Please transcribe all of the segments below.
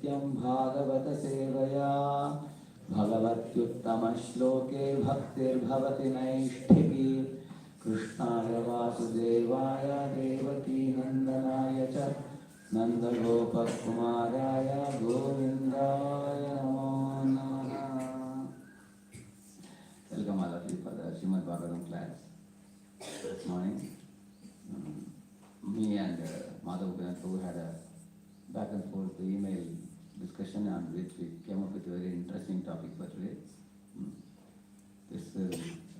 नित्यं भागवत सेवया भगवत्युत्तमश्लोके भक्तिर्भवति नैष्ठिकी कृष्णाय वासुदेवाय देवकी नन्दनाय च नन्दगोपकुमाराय गोविन्दाय नमो नमः. Welcome all of you for the Srimad Bhagavatam class this morning. Me and Madhav Prabhu had a back and forth email discussion on which we came up with a very interesting topic for today. This will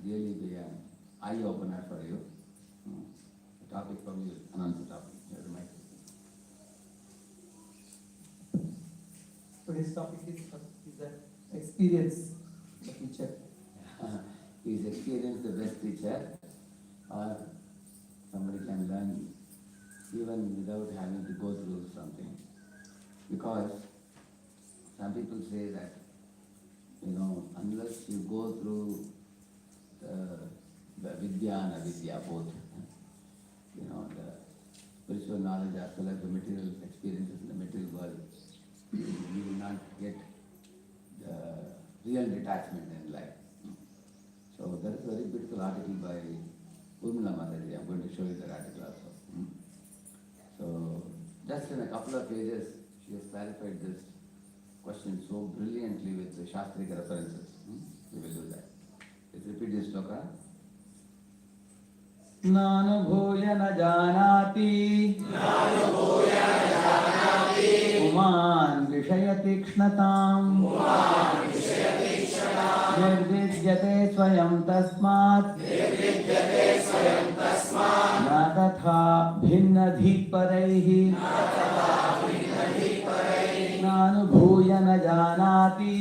really be an eye-opener for you. The topic from you, announce the topic. Here the mic. Today's topic is the experience the teacher. Is experience the best teacher, or somebody can learn even without having to go through something? Because some people say that, unless you go through the vidya and avidya both, the spiritual knowledge as well as the material experiences in the material world, you will not get the real detachment in life. So there is a very beautiful article by Urmila Mataji. I'm going to show you that article also. So just in a couple of pages, she has clarified this question so brilliantly with the Shastrika references. We will do that. Let's repeat this sloka. Nanubhuya na janati Uman vishayatikshnataam Nirvidyate swayam tasmat Na tatha bhinna dhiparaihi Nanubhuya na janati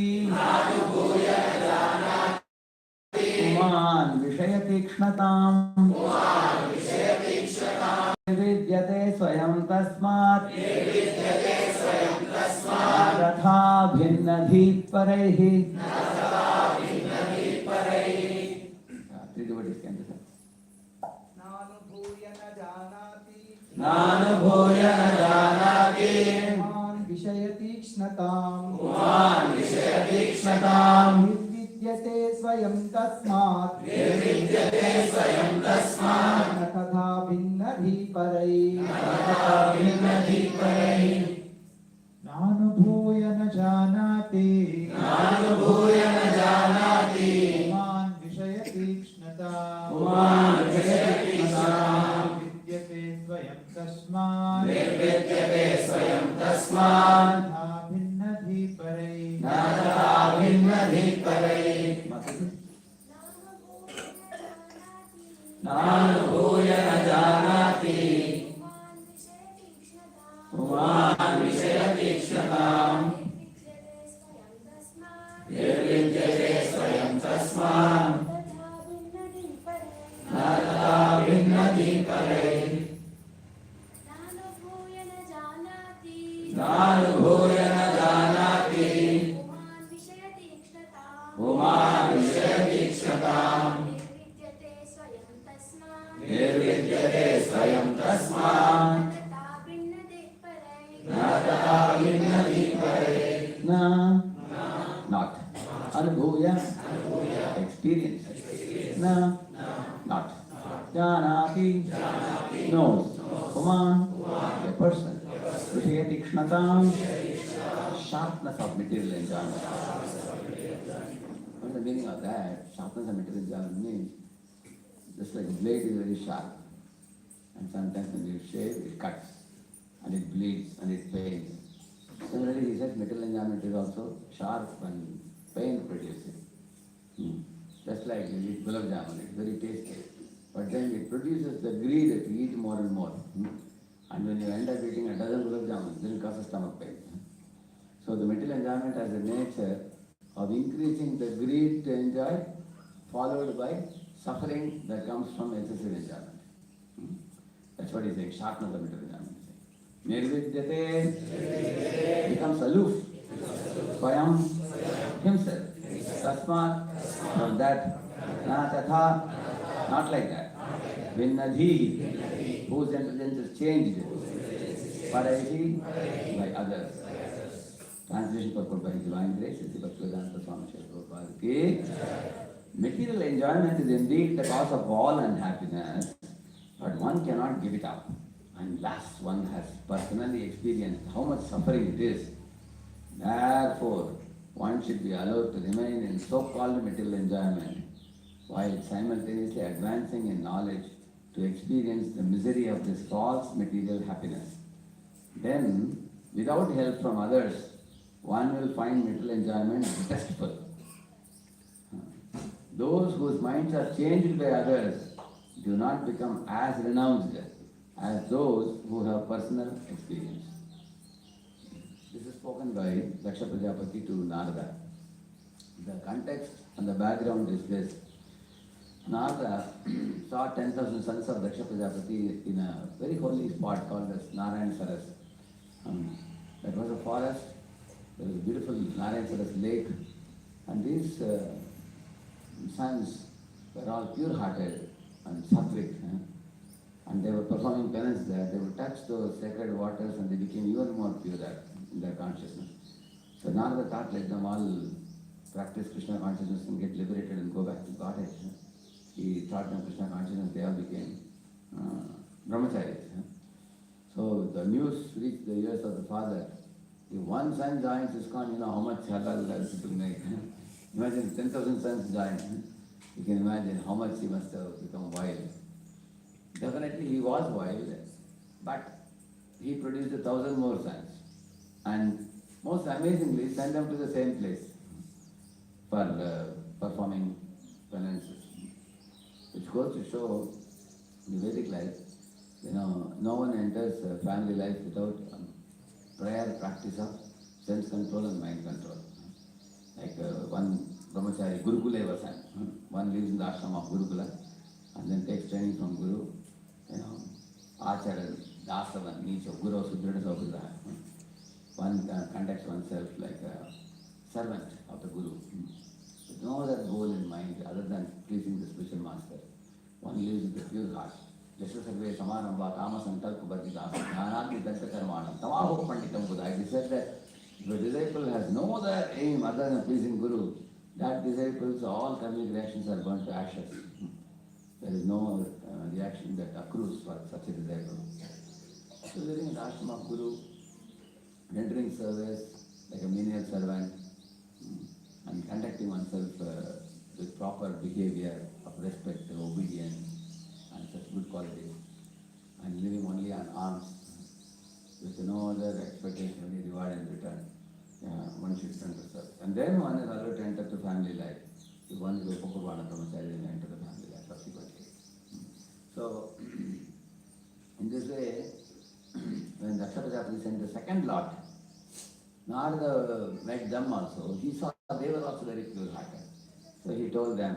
Uman vishayatikshnataam Nirvidyate swayam tasmat Na tatha bhinna dhiparaihi. Three devotees can do that. Nanubhuya na janati Nanubhuya na janati Uman vishayatikshnataam Uman vishayatikshnataam Nirvidyate swayam tasmat Nirvidyate swayam tasmat Na tatha bhinna dhiparai Natha bhinna dhiparai. Nanubhuya na janati Nanubhuya na janati Uman vishayatikshnataam Uman vishayatikshnataam Nirvidyate swayam tasmat Nirvidyate swayam tasmat Natha bhinna dhiparai Natha bhinna dhiparai. Nanubhuya na janati Uman vishayatikshnataam Nirvidyate swayam tasmat Natha bhinna dhiparai. Nanubhuya na janati Uman vishayatikshnataam Nirvidyate swayam tasmat Natha bhinna dhiparai. Na, not. Anubhuya, experience. Na, not. Janati, knows. Uman, a person. Vishayatikshnataam, sharpness of material enjoyment. What is the meaning of that? Sharpness of material enjoyment means just like a blade is very sharp, and sometimes when you shave, it cuts, and it bleeds, and it pains. Similarly, he said material enjoyment is also sharp and pain producing. Just like you eat gulab jamun, it's very tasty, but then it produces the greed to eat more and more. And when you end up eating a dozen gulab jamun, then it causes stomach pain. So the material enjoyment has a nature of increasing the greed to enjoy, followed by suffering that comes from excessive enjoyment. That's what he's saying, sharpness of material enjoyment. Nirvidyate becomes aloof. Swayam, himself. Tasmat, from that. Na tatha, not like that. Vinnadhi, whose intelligence is changed. Paraihi, by others. Translation purport by His Divine Grace, Sri Bhaktivedanta Swami Srila Prabhupada ki. Material enjoyment is indeed the cause of all unhappiness, but one cannot give it up unless one has personally experienced how much suffering it is. Therefore, one should be allowed to remain in so-called material enjoyment while simultaneously advancing in knowledge to experience the misery of this false material happiness. Then, without help from others, one will find material enjoyment restful. Those whose minds are changed by others do not become as renounced as those who have personal experience. This is spoken by Daksha Prajapati to Narada. The context and the background is this. Narada saw 10,000 sons of Daksha Prajapati in a very holy spot called as Narayan Saras. That was a forest, there was a beautiful Narayan Saras lake, and these sons were all pure-hearted and sattvic, and they were performing penance there. They would touch those sacred waters and they became even more pure in their consciousness. So Narada thought, let them all practice Krishna consciousness and get liberated and go back to Godhead. He taught them Krishna consciousness, they all became brahmacharis. So the news reached the ears of the father. If one son joins ISKCON, you know how much halal people make. Imagine 10,000 sons join. You can imagine how much he must have become wild. Definitely he was wild, but he produced 1,000 more sons. And most amazingly, sent them to the same place for performing penances. Which goes to show the Vedic life, no one enters family life without prayer, practice of sense control and mind control. Like one brahmachari, Gurukula was sent. One lives in the ashram of Gurukula and then takes training from Guru. Acharya, Dasavan, Nicho, Guru, Sudrada, Saukudha. One conducts oneself like a servant of the Guru. With no other goal in mind other than pleasing the spiritual master. One lives with a pure heart. Jasya sarve samanamba kama sankalpa bhardita jnanati danta karmanam tamaho panditam buddha. It is said that if a disciple has no other aim other than pleasing Guru, that disciple's all karmic reactions are burnt to ashes. There is no reaction that accrues for such a disciple. So living in the ashram of Guru, rendering service like a menial servant, and conducting oneself with proper behavior of respect, obedience, and such good qualities, and living only on alms, with no other expectation of any reward in return. One should turn to serve. And then one is allowed to enter the family life. If one is a Upapurvana Brahmachari, then enter the family life subsequently. So, in this way, when Daksha Prajapati sent the second lot, Narada met them also. He saw they were also very pure-hearted. So he told them,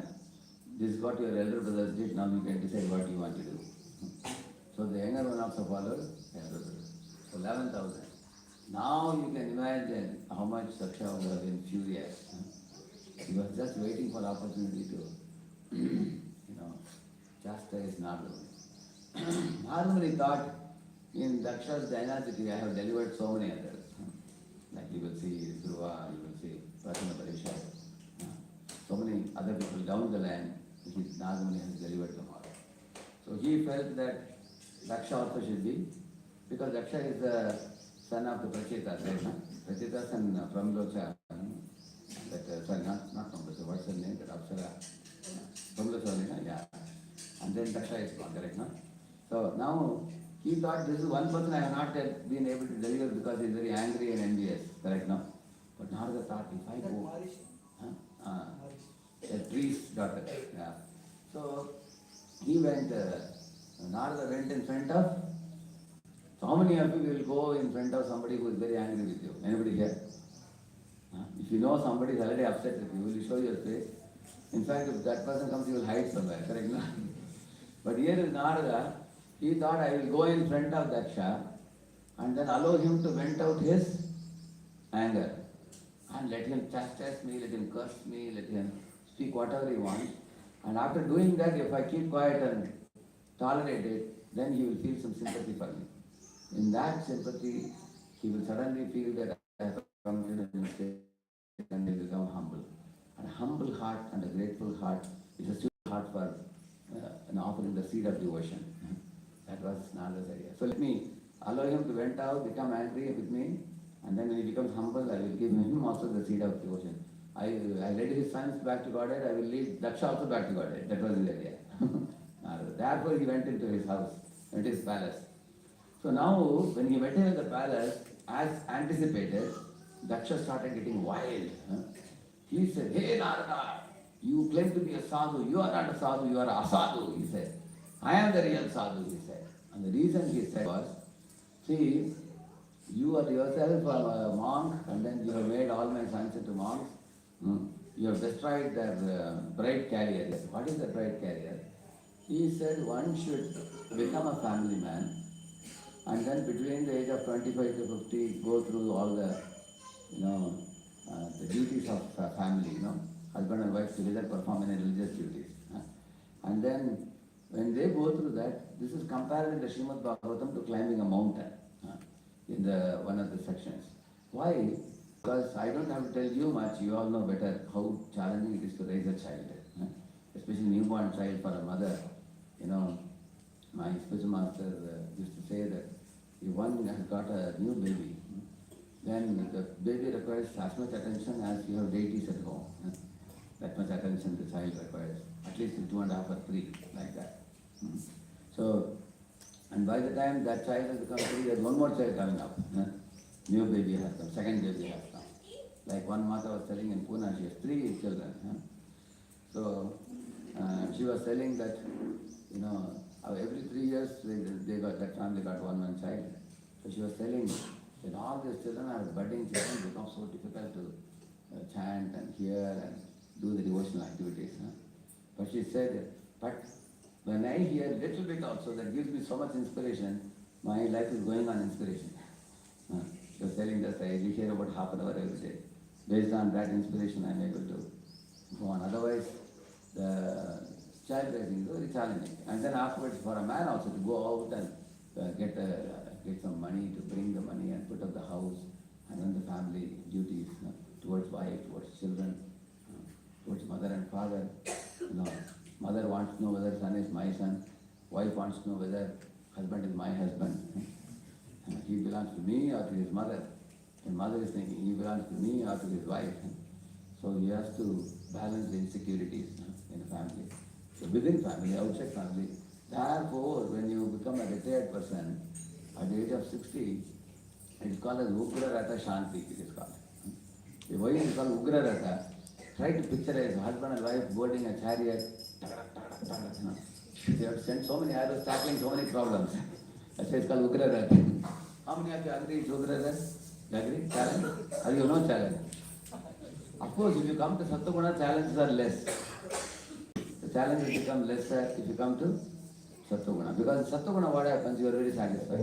this is what your elder brothers did, now you can decide what you want to do. So the younger one also followed, elder brother. So 11,000. Now you can imagine how much Daksha would have been furious. He was just waiting for opportunity to, chastise Narada. Narada thought, in Daksha's dynasty I have delivered so many others. Like you will see Dhruva, you will see Prathama Parisha. So many other people down the line, Narada has delivered them all. So he felt that Daksha also should be, because Daksha is the son of the Prachetas, right? Prachetas and Pramlocha. Sorry, not Pramlocha, what's her name? That Apsara. Pramlocha, yeah. And then Daksha is gone, correct? No? So now he thought this is one person I have not been able to deliver because he is very angry and envious, correct? No? But Narada thought, if I go, a priest's daughter, yeah. So he went, Narada went in front of. So how many of you will go in front of somebody who is very angry with you? Anybody here? If you know somebody is already upset with you, will you show your face? In fact, if that person comes, you will hide somewhere, correct? No? But here is Narada. He thought, I will go in front of Daksha and then allow him to vent out his anger. And let him chastise me, let him curse me, let him speak whatever he wants. And after doing that, if I keep quiet and tolerate it, then he will feel some sympathy for me. In that sympathy, he will suddenly feel that I have come to the mistake and they become humble. And a humble heart and a grateful heart is a suitable heart for offering the seed of devotion. That was Nada's idea. So let me allow him to went out, become angry with me, and then when he becomes humble, I will give him also the seed of devotion. I led his sons back to Godhead, I will lead Daksha also back to Godhead. That was his idea. Therefore he went into his house, into his palace. So now, when he went into the palace, as anticipated, Daksha started getting wild. He said, "Hey Narada, you claim to be a sadhu. You are not a sadhu, you are a sadhu," he said. "I am the real sadhu," he said. And the reason he said was, see, you are yourself a monk, and then you have made all my sons into monks. You have destroyed their bride carrier. What is the bride carrier? He said one should become a family man, and then between the age of 25 to 50, go through all the, the duties of family, husband and wife together perform any religious duties. And then when they go through that, this is compared in the Srimad Bhagavatam to climbing a mountain in the one of the sections. Why? Because I don't have to tell you much, you all know better how challenging it is to raise a child, especially newborn child for a mother. My spiritual master used to say that if one has got a new baby, then the baby requires as much attention as you have deities at home. That much attention the child requires, at least 2.5 or 3, like that. So, and by the time that child has become 3, there's one more child coming up. New baby has come, second baby has come. Like one mother was telling in Pune, she has 3 children. So, she was telling that, every 3 years that family got one child. So she was telling that all these children are budding children, become so difficult to chant and hear and do the devotional activities. But she said, but when I hear little bit also, that gives me so much inspiration, my life is going on inspiration. She was telling that I hear about half an hour every day. Based on that inspiration, I am able to go on. Otherwise, the child raising is very challenging. And then afterwards, for a man also to go out and get some money, to bring the money and put up the house and run the family duties towards wife, towards children, towards mother and father. Mother wants to know whether son is my son. Wife wants to know whether husband is my husband. He belongs to me or to his mother. And mother is thinking he belongs to me or to his wife. So he has to balance the insecurities in a family. So within family, outside family. Therefore, when you become a retired person, at the age of 60, it is called as Ugra Rata Shanti, it is called. Why it is called Ugra Rata? Try to picture a husband and wife boarding a chariot. They have sent so many arrows, tackling so many problems. That's why it's called Ugra Rata. How many of you agree it's Ugra Rata? You agree? Challenge? Or you know challenge? Of course, if you come to Sattva-guna, challenges are less. The challenges become lesser if you come to Sattva-guna. Because Sattva-guna, what happens? You are very satisfied.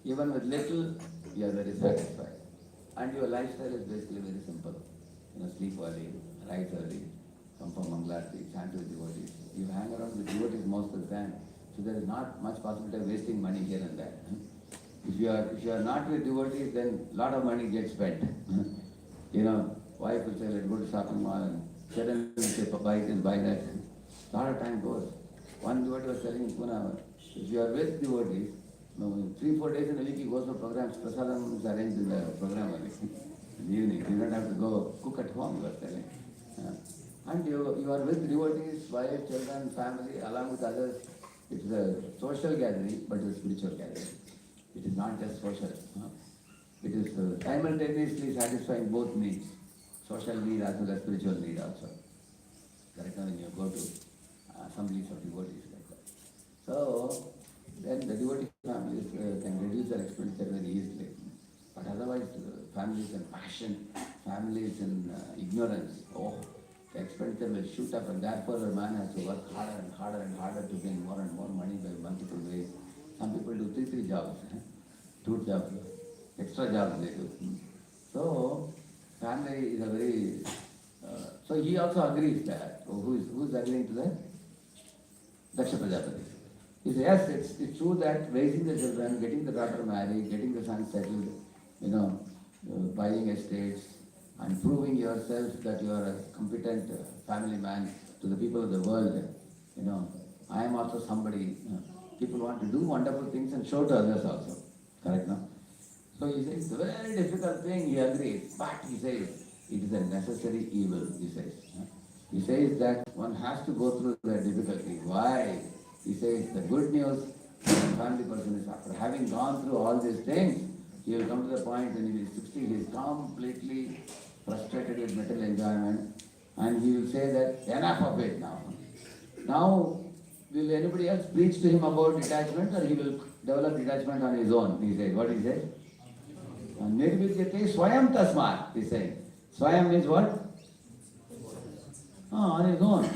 Even with little, you are very satisfied. And your lifestyle is basically very simple. Sleep early, rise early, come for Mangalarti, chant with devotees. You hang around with devotees most of the time. So there is not much possibility of wasting money here and there. If you are not with devotees, then a lot of money gets spent. Wife will say, let's go to shopping mall, and suddenly will say, buy this, buy that. A lot of time goes. One devotee was telling in Pune, if you are with devotees, 3-4 days in a week he goes for programs, prasadam is arranged in the program only. In the evening, you don't have to go cook at home, he was telling. And you are with devotees, wife, children, family, along with others. It is a social gathering, but it is a spiritual gathering. It is not just social. It is simultaneously satisfying both needs, social need as well as spiritual need also. Correct? When you go to assemblies of devotees like that. So, then the devotee families can reduce their expenditure very easily. But otherwise, families in passion, families in ignorance, the expenditure will shoot up, and therefore a man has to work harder and harder and harder to gain more and more money by multiple ways. Some people do 3 jobs, 2 jobs, extra jobs they do. So, family is a very... so he also agrees that. Who is agreeing to that? Daksha Prajapati. He says, yes, it's true that raising the children, getting the daughter married, getting the son settled, buying estates and proving yourself that you are a competent family man to the people of the world. You know, I am also somebody. People want to do wonderful things and show to others also. Correct, no? So he says, it's a very difficult thing, he agrees. But he says, it is a necessary evil, he says. He says that one has to go through the difficulty. Why? He says, the good news, the family person is after having gone through all these things, he will come to the point when he is 60, he is completely frustrated with material enjoyment, and he will say that enough of it now. Now, will anybody else preach to him about detachment, or he will develop detachment on his own? He says, what he says? Nirvidyate swayam tasmat, he says. Swayam means what? On his own.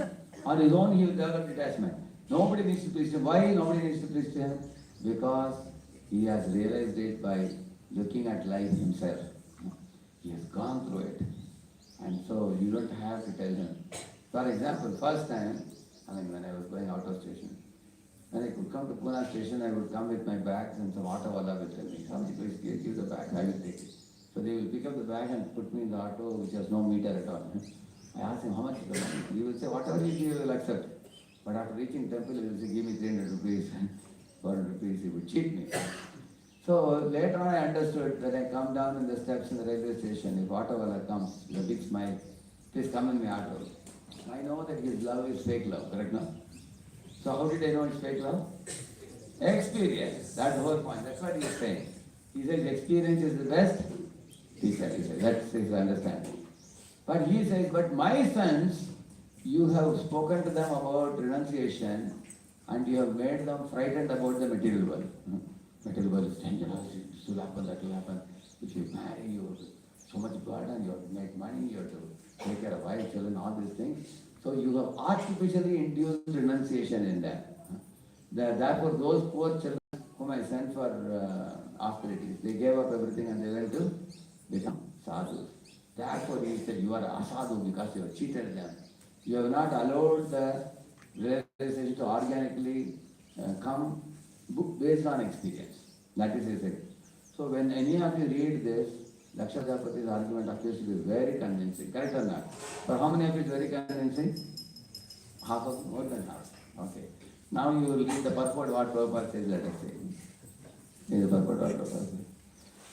On his own he will develop detachment. Nobody needs to preach to him. Why nobody needs to preach to him? Because he has realized it by looking at life himself. He has gone through it. And so you don't have to tell him. For example, first time, when I was going out of station, when I could come to Pune station, I would come with my bags and some auto wala will tell me, come please give the bag, I will take it. So they will pick up the bag and put me in the auto which has no meter at all. I asked him, how much is the money? He will say, whatever you give, you will accept. But after reaching temple, he will say, give me 300 rupees, 400 rupees, he would cheat me. So later on I understood when I come down in the steps in the railway station, if auto wala comes with a big smile, please come in my auto. I know that his love is fake love, correct now? So how did I know it's fake love? Experience. That's the whole point. That's what he is saying. He says experience is the best. He said, that's his understanding. But he says, but my sons, you have spoken to them about renunciation and you have made them frightened about the material world. Material world is dangerous, this will happen, that will happen. If you marry, you have so much burden, you have to make money, you have to take care of wife, children, all these things. So you have artificially induced renunciation in them. Therefore, those poor children whom I sent for austerities, they gave up everything and they went to become sadhus. Therefore, he said, you are asadhu because you have cheated them. You have not allowed the realization to organically come based on experience. That is his thing. So when any of you read this, Daksha Prajapati's argument appears to be very convincing. Correct or not? For how many of you is very convincing? Half of more than half. Okay. Now you will read the purport what Prabhupada says, let us say. This is the purport what Prabhupada says.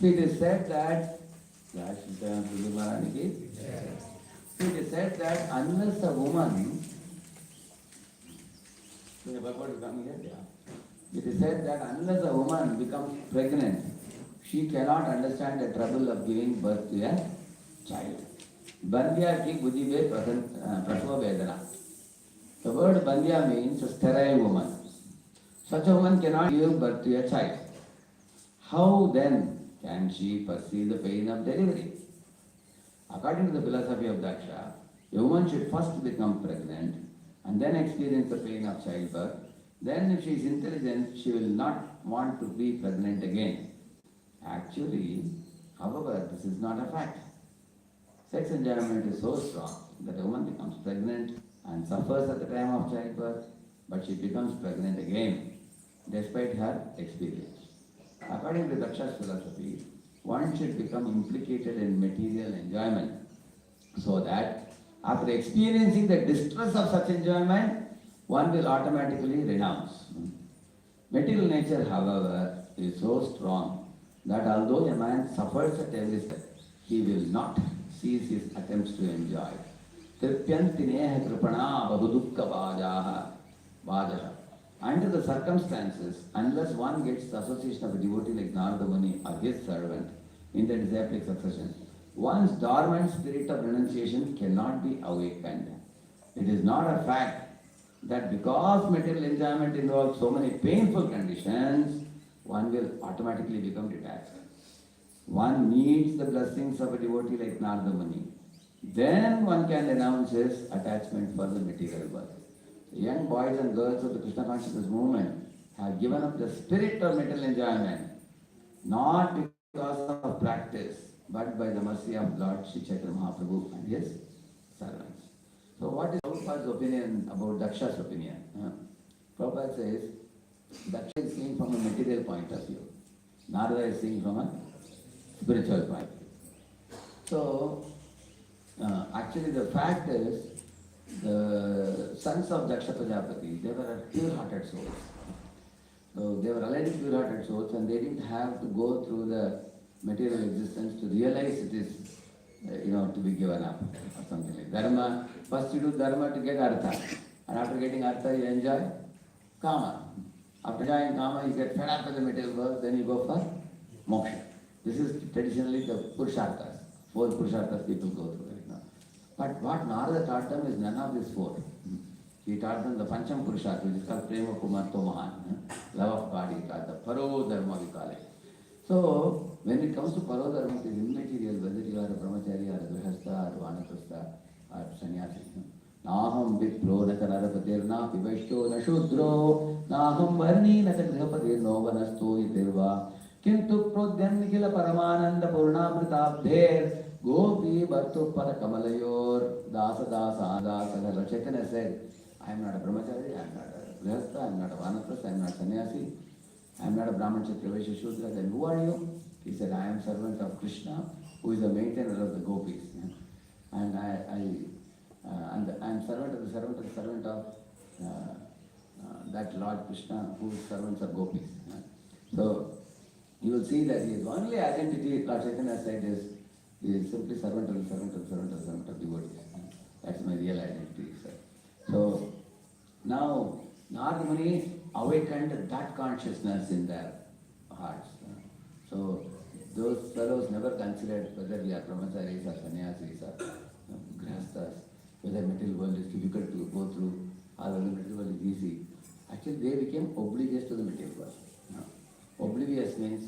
It is said that it is said that unless a woman it is said that unless a woman becomes pregnant, she cannot understand the trouble of giving birth to a child. Bandhya ki buddhi prasava vedana. The word bandhya means a sterile woman. Such a woman cannot give birth to a child. How then can she perceive the pain of delivery? According to the philosophy of Daksha, a woman should first become pregnant and then experience the pain of childbirth. Then if she is intelligent, she will not want to be pregnant again. Actually, however, this is not a fact. Sex enjoyment is so strong that a woman becomes pregnant and suffers at the time of childbirth, but she becomes pregnant again, despite her experience. According to Daksha's philosophy, one should become implicated in material enjoyment, so that after experiencing the distress of such enjoyment, one will automatically renounce. Material nature, however, is so strong that although a man suffers at every step, he will not cease his attempts to enjoy. Tripyantineha kripana bahudukka vajaha. Under the circumstances, unless one gets the association of a devotee like Narada Muni or his servant in the disciplic succession, one's dormant spirit of renunciation cannot be awakened. It is not a fact that because material enjoyment involves so many painful conditions, one will automatically become detached. One needs the blessings of a devotee like Narada Muni. Then one can renounce his attachment for the material world. The young boys and girls of the Krishna consciousness movement have given up the spirit of material enjoyment, not because of practice, but by the mercy of Lord Sri Chaitanya Mahaprabhu and his servants. So what is Prabhupada's opinion about Daksha's opinion? Prabhupada says, Daksha is seen from a material point of view. Narada is seen from a spiritual point of view. So, actually the fact is, the sons of Daksha Prajapati, they were pure-hearted souls. So they were already pure-hearted souls and they didn't have to go through the material existence to realize it is, to be given up or something like dharma. First you do dharma to get artha, and after getting artha you enjoy kama. After enjoying kama you get fed up with the material world, then you go for moksha. This is traditionally the purusharthas. 4 purusharthas people go through right now. But what Narada taught them is none of these 4. He taught them the Pancham Purushartha, which is called Prema Pumarto Mahan, love of God, he taught the Paro Dharma, we call it. So, when it comes to Paro Dharma, it is immaterial whether you are a brahmachari or a grihastha or vanaprastha or sannyasi. Naham vipro na chanarapatir na pivashto na shudro naham varni na chagrihapatir no vanasto itirva kintu prodhyan nikila paramananda purnamritabdher gopi bhartu pada kamalayor dasa dasa dasa. Chaitanya said, I am not a brahmachari, I am not a grihastha, I am not a vanaprastha, I am not a sannyasi, I am not a brahman, kshatriya, vaishya, shudra. Then who are you? He said, I am servant of Krishna, who is the maintainer of the gopis. And I am servant of the servant of that Lord Krishna, who is servants of gopis. So you will see that his only identity, Lord Chaitanya said, is simply servant of devotees. That's my real identity. So now Narada Muni awakened that consciousness in their hearts. So those fellows never considered whether we are brahmacharis or sannyasis or grihasthas, whether material world is difficult to go through or whether material world is easy. Actually they became oblivious to the material world. Oblivious means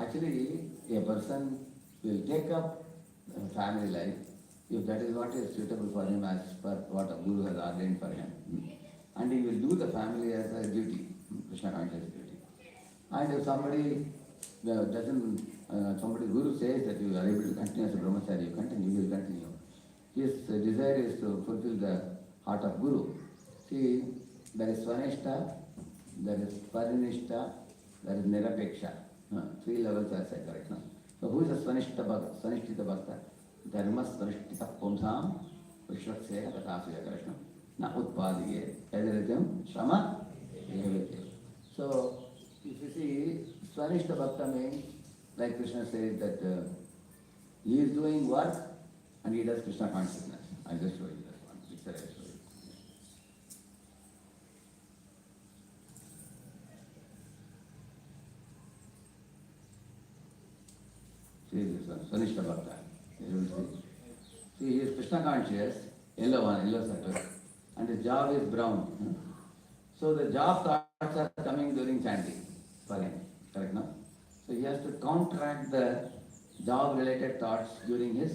actually a person will take up family life if that is what is suitable for him as per what a guru has ordained for him. And he will do the family as a duty, Krishna conscious duty. And if somebody somebody guru says that you are able to continue as a brahmachari, you will continue. His desire is to fulfill the heart of guru. See, there is swanishta, there is parinishta, there is nirapeksha. 3 levels are said right now. So who is a swanishta bhakta? Swanishtita bhakta. Dharma swanishtita pumsam vishvaksena katasuya Krishna. Na utpadiye edarityam shrama evate. So if you see, swanishta bhakta means, like Krishna says that he is doing work and he does Krishna consciousness. I'll just show you that one. Picture I'll show you. See this one, Swanishta Bhakta. You will see, he is Krishna conscious, yellow circle, and his job is brown. So the job thoughts are coming during chanting for him, correct now? So he has to counteract the job related thoughts during his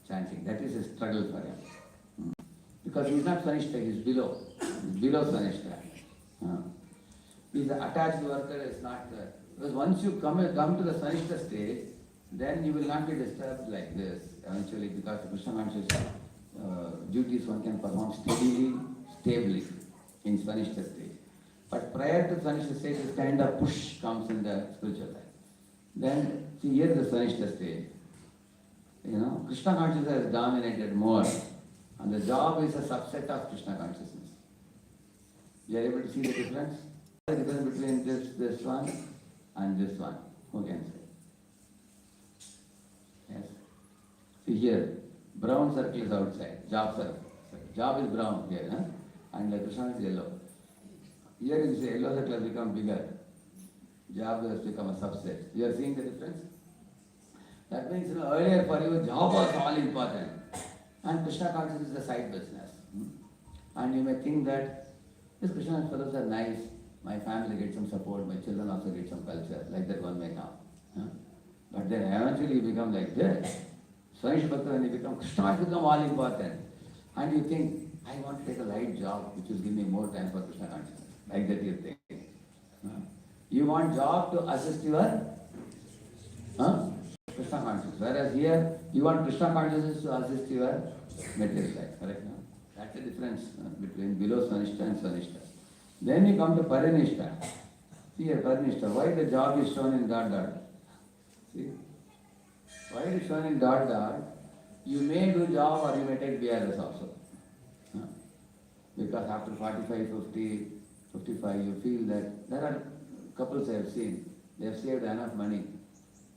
chanting. That is a struggle for him. Because he is not Swanishta, he is below. He is below Swanishta. He is the attached worker, is not the... Because once you come to the Swanishta stage, then you will not be disturbed like this eventually, because the Krishna conscious duties one can perform steadily, stably in Swanishta stage. But prior to Swanishta stage, this kind of push comes in the spiritual life. Then, see here the Swanishta stage. Krishna consciousness has dominated more, and the job is a subset of Krishna consciousness. You are able to see the difference? The difference between this one and this one. Who can say? Yes. See here, brown circle is outside, job circle. Job is brown here, and the Krishna is yellow. Here you see yellow circle has become bigger. Job has become a subset. You are seeing the difference? That means earlier for you, job was all important. And Krishna consciousness is a side business. And you may think that this Krishna fellows are nice, my family gets some support, my children also get some culture, like that one may now. But then eventually you become like this. Swanisha Bhakta, when you become, Krishna has become all important. And you think, I want to take a light job which will give me more time for Krishna consciousness. Like that you think. You want job to assist your Krishna consciousness. Whereas here, you want Krishna consciousness to assist your material life. Correct? That's the difference between below Swanishta and Swanishta. Then you come to Parinishta. See here, Parinishta. Why the job is shown in dot dot? See? Why it is shown in dot dot? You may do job or you may take BRS also. Huh? Because after 45, 50, 55, you feel that there are couples I have seen, they have saved enough money.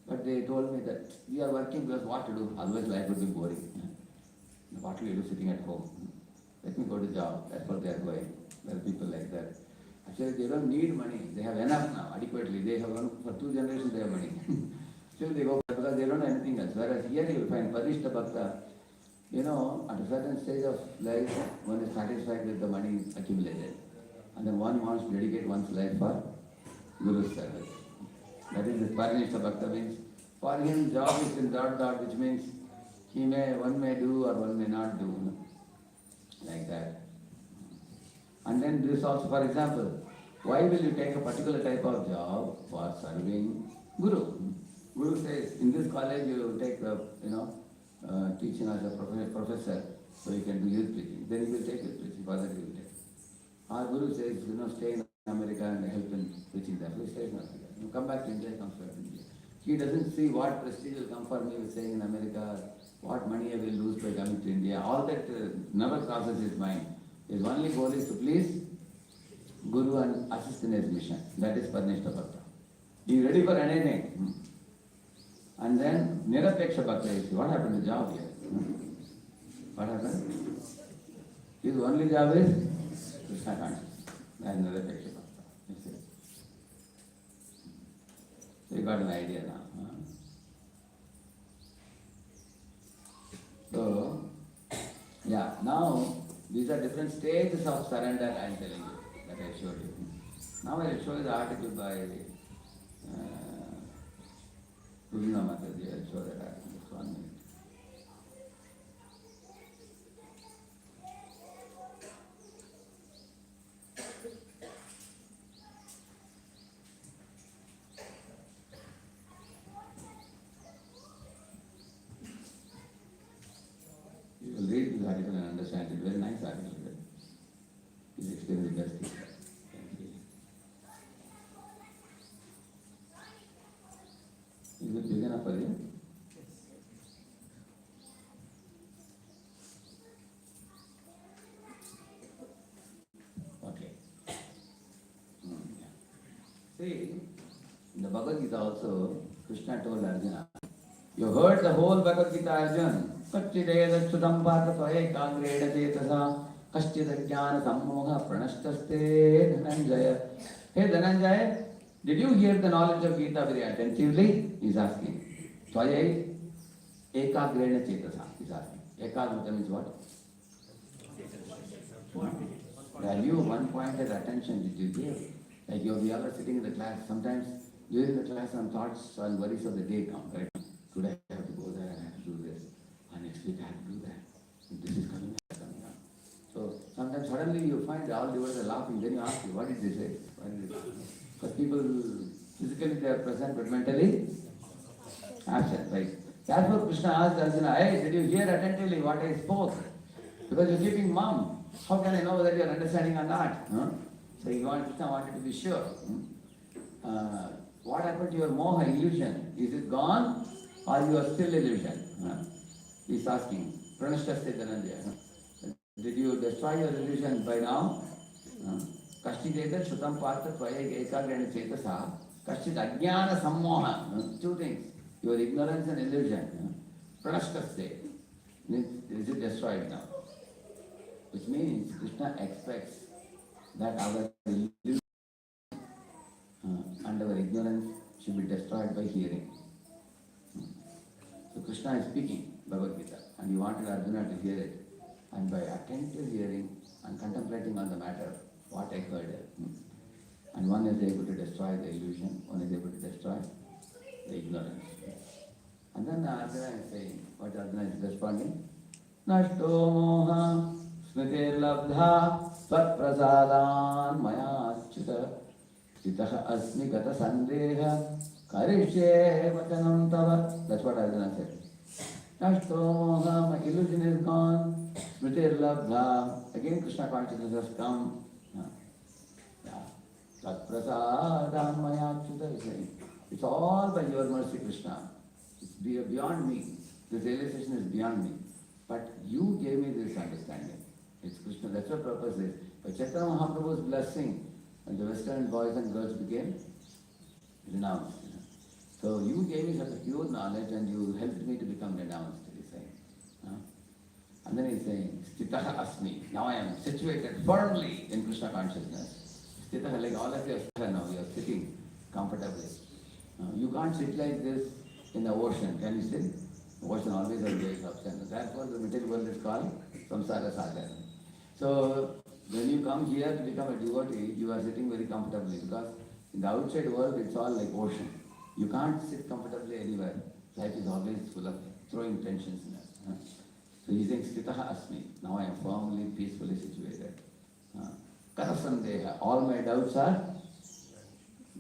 But they told me that we are working because what to do? Otherwise life would be boring. What will you do sitting at home? Let me go to job. That's what they are going. There are people like that. Actually, they don't need money. They have enough now, adequately. They have for 2 generations they have money. Still they go because they don't know anything else. Whereas here you will find Parishta Bhakta, at a certain stage of life, one is satisfied with the money accumulated. And then one wants to dedicate one's life for Guru's service. That is the Parishta Bhakta means. For him, job is in dot dot, which means one may do or one may not do. Like that. And then this also, for example, why will you take a particular type of job for serving Guru? Guru says, in this college you take the, teaching as a professor, so you can do youth preaching. Then you will take youth preaching, further you will take. Our Guru says, stay in America and help in preaching there. So he stays in America. You come back to India, he comes back to India. He doesn't see what prestige will come for me with staying in America, what money I will lose by coming to India. All that never crosses his mind. His only goal is to please Guru and assist in his mission. That is Parnishta Bhakta. He is ready for anything. And then Nirapeksha Bhakta is, what happened to job here? What happened? His only job is Krishna consciousness. That is Nirapeksha Bhakta. You see? So you got an idea now. So, now these are different stages of surrender I am telling you, that I showed you. Now I will show you the article by Purna Mataji. I will show that article. Just 1 minute. You will read this article and understand it. Very nice article. Please explain the best thing. Is it big enough for you? Okay. See, in the Bhagavad Gita also, Krishna told Arjuna, you heard the whole Bhagavad Gita, Arjuna. Kachchideda sudam bhata tvaye kangreda cetasa kaschida jnana sammoha pranashtaste Dhananjaya. Hey Dhananjaya, did you hear the knowledge of Gita very attentively? He is asking. Tvaye ekagreda cetasa, he is asking. Ekagrita means what? Value one-pointed attention did you give? Like we all are sitting in the class, sometimes during the class some thoughts and worries of the day come, right? Today I have to go there, I have to do this. Next week I have to do that. This is coming up. So sometimes suddenly you find all the words are laughing, then you ask you, what did they say? Because people physically they are present but mentally absent, right? Therefore Krishna asked Arjuna, hey, did you hear attentively what I spoke? Because you're keeping mum. How can I know whether you're understanding or not? So Krishna wanted to be sure. What happened to your moha illusion? Is it gone or you are still illusion? He's asking, Pranashtaste Dhananjaya. Did you destroy your illusion by now? Kashtideta Shutam Partha Tvaya Ekagrana Cetasa Kashtit Ajnana Sammoha. 2 things. Your ignorance and illusion. Pranashtaste. Is it destroyed now? Which means Krishna expects that our illusion and our ignorance should be destroyed by hearing. So Krishna is speaking Bhagavad Gita and he wanted Arjuna to hear it. And by attentive hearing and contemplating on the matter, what I heard. And one is able to destroy the illusion, one is able to destroy the ignorance. And then Arjuna is saying, what Arjuna is responding? Nashto moha smriti labdha svat prasadan maya chita chitaha asmi gata sandeha karishye vachanam tava. That's what Arjuna said. Nashto moha, my illusion is gone. Smriti labdha. Again Krishna consciousness has come. Svat prasadan maya chita is saying, it's all by your mercy, Krishna. It's beyond me. This realization is beyond me. But you gave me this understanding. It's Krishna. That's what purpose is. By Chaitanya Mahaprabhu's blessing, and the Western boys and girls became renounced. So you gave me such a pure knowledge and you helped me to become renounced, he's saying. And then he's saying, Stitaha Asmi. Now I am situated firmly in Krishna consciousness. Stitaha, like all of you are now, you are sitting comfortably. You can't sit like this in the ocean. Can you sit? The ocean always has waves ups and downs. That's what the material world is called Samsara Sagar. So when you come here to become a devotee, you are sitting very comfortably because in the outside world it's all like ocean. You can't sit comfortably anywhere. Life is always full of throwing tensions in us. So he's saying, Stitaha Asmi. Now I am firmly, peacefully situated. Kata Sandeha. All my doubts are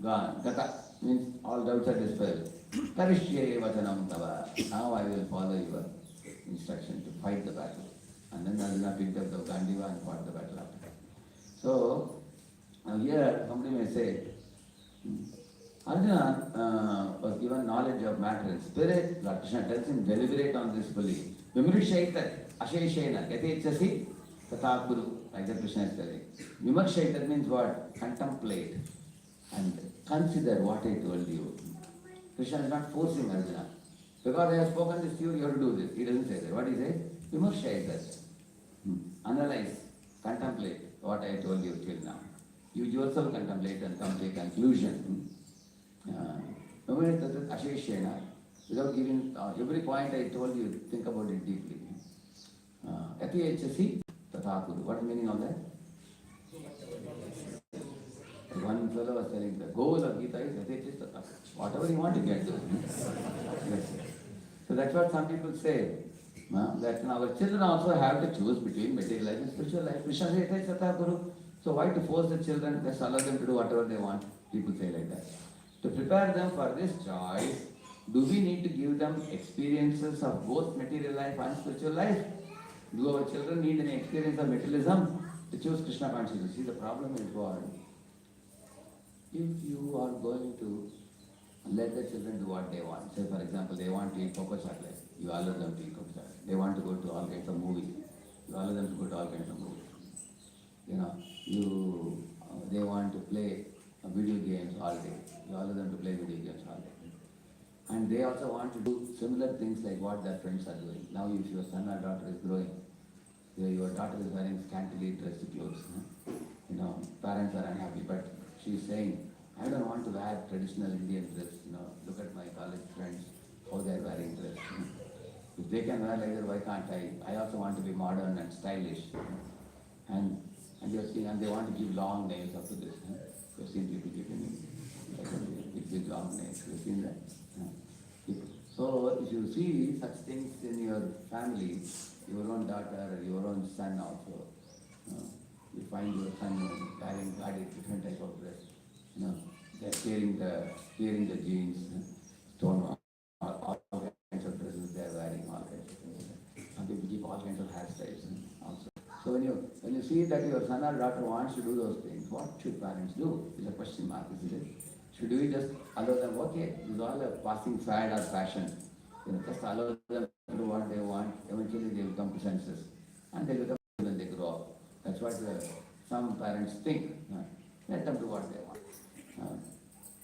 gone. Kata means all doubts are dispelled. Karishye Vachanam Tava. Now I will follow your instruction to fight the battle. And then Arjuna picked up the Gandiva and fought the battle after that. So, now here somebody may say, Arjuna was given knowledge of matter and spirit. Lord Krishna tells him, deliberate on this fully. Vimrishaitat, asheshena, yatechasi, tata kuru. Like that Krishna is telling. Vimarshaitat means what? Contemplate and consider what I told you. Krishna is not forcing Arjuna. Because I have spoken this to you, you have to do this. He doesn't say that. What he says? Vimarshaitat. Analyze, contemplate what I told you till now. You yourself contemplate and come to a conclusion. Asheshena, without giving every point I told you, think about it deeply. Yati Hsi Tathakuru. What is the meaning of that? One fellow was telling the goal of Gita is Yati Hsi Tathakuru. Whatever you want to get to. Yes. So that's what some people say. That our children also have to choose between material life and spiritual life. Krishna says Yati Hsi Tathakuru. So why to force the children? Just allow them to do whatever they want. People say like that. To prepare them for this choice, do we need to give them experiences of both material life and spiritual life? Do our children need an experience of materialism to choose Krishna consciousness? See, the problem is what? If you are going to let the children do what they want, say for example, they want to eat cocoa chocolate, you allow them to eat cocoa chocolate. They want to go to all kinds of movies, you allow them to go to all kinds of movies. They want to play video games all day. You allow them to play video games all day. And they also want to do similar things like what their friends are doing. Now if your son or daughter is growing, your daughter is wearing scantily dressed clothes. Parents are unhappy, but she is saying, I don't want to wear traditional Indian dress. Look at my college friends, how they are wearing dress. If they can wear like that, why can't I? I also want to be modern and stylish. And you're seeing, and they want to give long nails up to this. You've seen people giving big long nails. You've seen that. So if you see such things in your family, your own daughter, your own son also, you find your son wearing different type of dress. They're wearing the jeans, all kinds of dresses they're wearing, all kinds of things. Some people keep all kinds of hairstyles also. So when you see that your son or daughter wants to do those things, what should parents do? Is a question mark, isn't it? Should we just allow them, okay, this is all a passing fad or fashion. Just allow them to do what they want, eventually they will come to senses. And they will become when they grow up. That's what some parents think. Let them do what they want.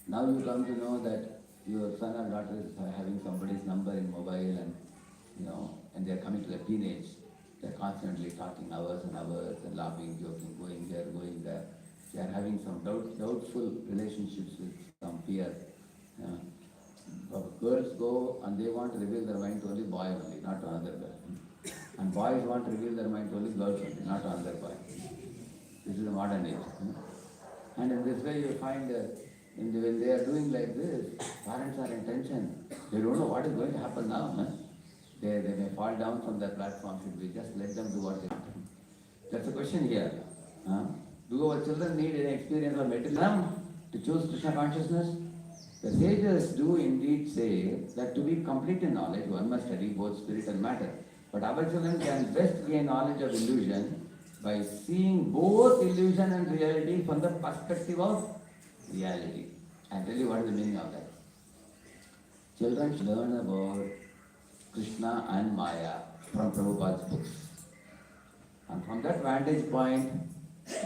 Now you come to know that your son or daughter is having somebody's number in mobile and they're coming to the teenage. They're constantly talking hours and hours and laughing, joking, going here, going there. They are having some doubtful relationships with some peer. Girls go and they want to reveal their mind to only boy only, not to another girl. And boys want to reveal their mind to only girls only, not to another boy. This is the modern age. And in this way you find when they are doing like this, parents are in tension. They don't know what is going to happen now. They may fall down from their platform. Should we just let them do what they want? That's the question here. Do our children need an experience of materialism to choose Krishna consciousness? The sages do indeed say that to be complete in knowledge, one must study both spirit and matter. But our children can best gain knowledge of illusion by seeing both illusion and reality from the perspective of reality. I'll tell you what is the meaning of that. Children should learn about Krishna and Maya from Prabhupada's books. And from that vantage point,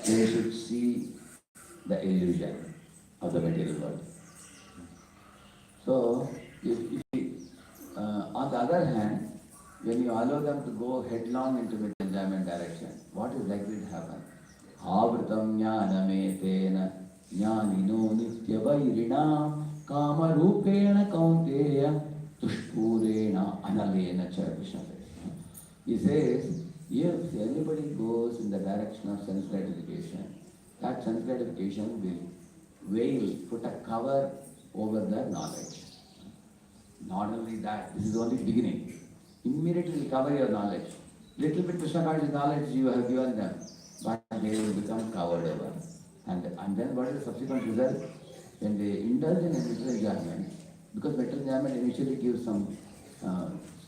they should see the illusion of the material world. So, on the other hand, when you allow them to go headlong into the enjoyment direction, what is likely to happen? Avritam jnanametena jnanino nityavairinam kamarupena kaunteya tushpurena analena cha Krishna says. He says, if anybody goes in the direction of sense gratification, that sense gratification will put a cover over their knowledge. Not only that, this is only beginning. Immediately will cover your knowledge. Little bit Krishna conscious knowledge you have given them, but they will become covered over. And then what is the subsequent result? When they indulge in material enjoyment, because material enjoyment initially gives some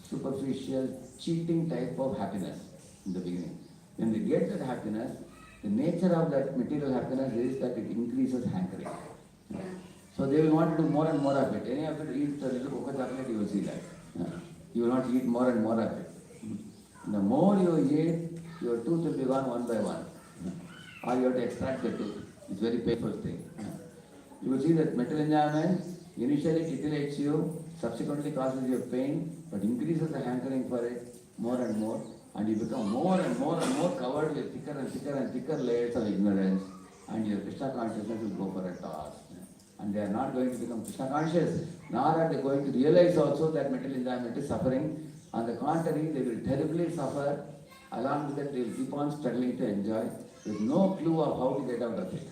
superficial, cheating type of happiness in the beginning. When they get that happiness, the nature of that material happiness is that it increases hankering. So they will want to do more and more of it. Any of it eat a little cocoa chocolate, you will see that. You will want to eat more and more of it. The more you eat, your tooth will be gone one by one. Or you have to extract the tooth. It's a very painful thing. You will see that material enjoyment initially titillates you, subsequently causes you pain, but increases the hankering for it more and more, and you become more and more and more covered with thicker and thicker and thicker layers of ignorance, and your Krishna consciousness will go for a toss. And they are not going to become Krishna conscious, nor are they going to realize also that material enjoyment is suffering. On the contrary, they will terribly suffer. Along with that, they will keep on struggling to enjoy with no clue of how to get out of it.